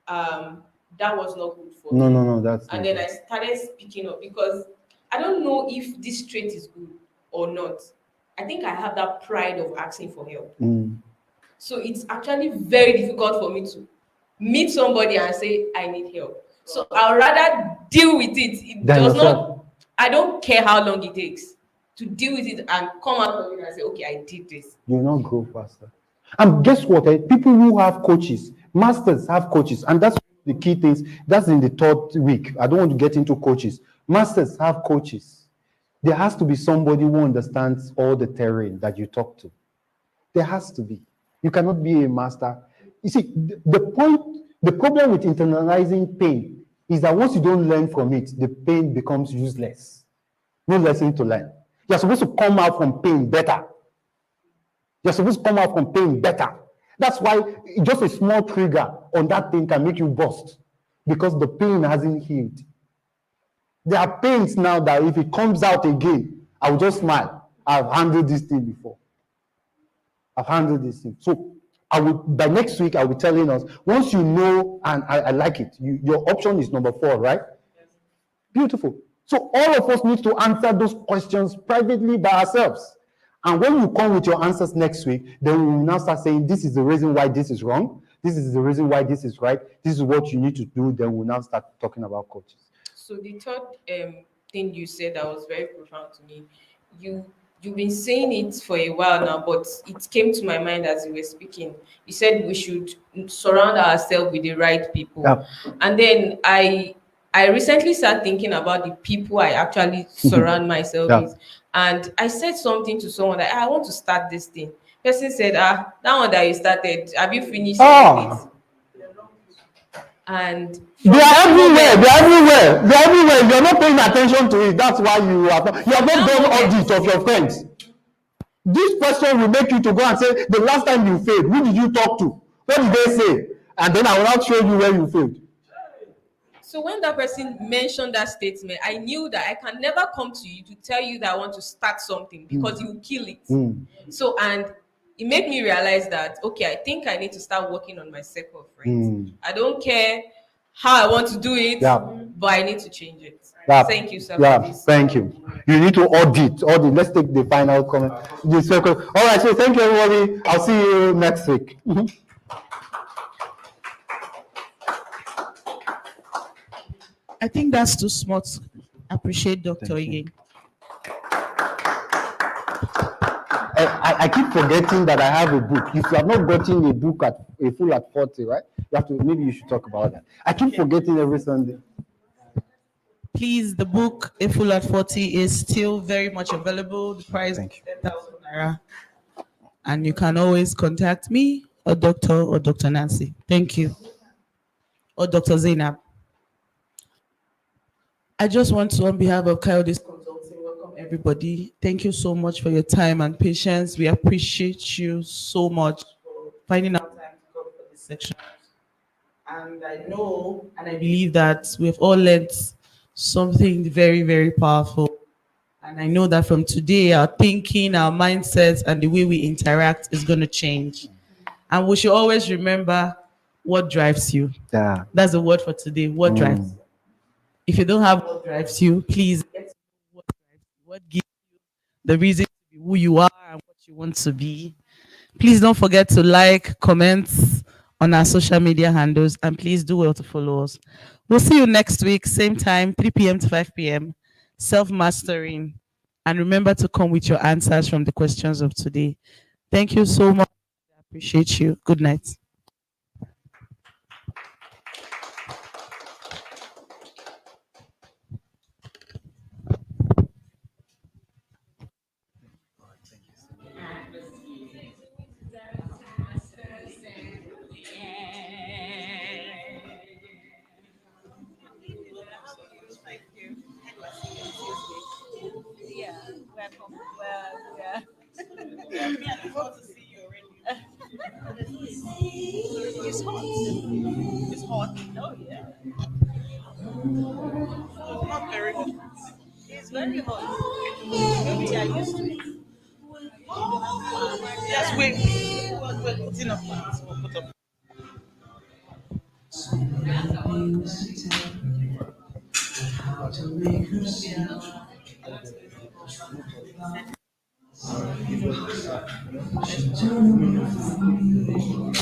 that was not good for me. No, that's And then I started speaking up because I don't know if this trait is good or not. I think I have that pride of asking for help. So it's actually very difficult for me to meet somebody and say, I need help. So I'd rather deal with it. It Than does yourself. not, I don't care how long it takes to deal with it and come out of it and say, okay, I did this. You will not grow faster. And guess what? People who have coaches, masters have coaches, and that's the key things. That's in the third week. I don't want to get into coaches. Masters have coaches. There has to be somebody who understands all the terrain that you talk to. There has to be. You cannot be a master. You see, the problem with internalizing pain is that once you don't learn from it, the pain becomes useless. No lesson to learn. You're supposed to come out from pain better. You're supposed to come out from pain better. That's why just a small trigger on that thing can make you burst because the pain hasn't healed. There are pains now that if it comes out again, I will just smile. I've handled this thing before. I've handled this thing. So by next week, I'll be telling us, once you know, and I like it, your option is number 4, right? Beautiful. So all of us need to answer those questions privately by ourselves. And when you come with your answers next week, then we will now start saying, this is the reason why this is wrong. This is the reason why this is right. This is what you need to do. Then we'll now start talking about coaches. So the third thing you said that was very profound to me, you've been saying it for a while now, but it came to my mind as you were speaking. You said we should surround ourselves with the right people. Yeah. And then I recently started thinking about the people I actually surround myself with. And I said something to someone that I want to start this thing. Person said, that one that you started, have you finished it? And they are everywhere. They're everywhere. They're everywhere. You're not paying attention to it. That's why you have not done audit of your friends. This question will make you to go and say, the last time you failed, who did you talk to? What did they say? And then I will not show you where you failed. So when that person mentioned that statement, I knew that I can never come to you to tell you that I want to start something because you will kill it. So, and it made me realize that, okay, I think I need to start working on my circle of friends. I don't care how I want to do it, but I need to change it. Thank you, sir. Yeah, thank you. You need to audit. Let's take the final comment. The circle. All right, so thank you, everybody. I'll see you next week. I think that's too smart. Appreciate Dr. again. I keep forgetting that I have a book. If you have not gotten a book at A Fool at 40, right? You have to. Maybe you should talk about that. I keep forgetting every Sunday. Please, the book A Fool at 40 is still very much available. The price is 10,000 naira, and you can always contact me or Dr. Nancy. Thank you, or Dr. Zainab. I just want to, on behalf of Coyote's Consulting, welcome everybody. Thank you so much for your time and patience. We appreciate you so much for finding out time to come for this section. And I know and I believe that we've all learned something very, very powerful. And I know that from today, our thinking, our mindsets, and the way we interact is going to change. And we should always remember what drives you. Yeah. That's the word for today. What drives you? If you don't have what drives you, please get to know what drives you, what gives you the reason to be who you are and what you want to be. Please don't forget to like, comment on our social media handles, and please do well to follow us. We'll see you next week, same time, 3 p.m. to 5 p.m. Self mastering. And remember to come with your answers from the questions of today. Thank you so much. I appreciate you. Good night. It's hot. Oh yeah. Not very hot. It's very hot. Maybe I used to it. Yes, we're putting up plants. We'll put up. Things to tell me, how to make her see. She turned me from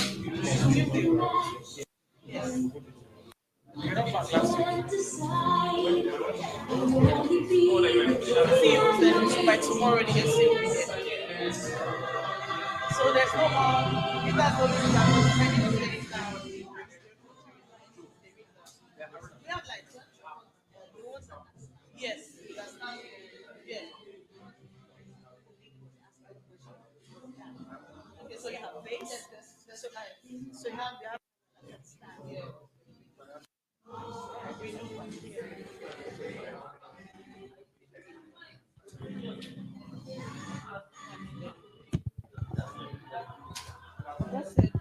So by tomorrow, they just say, so there's no more. You guys don't do that. Many days now. We have like yes, that's not yeah. Okay, so you have base. So you have that's it.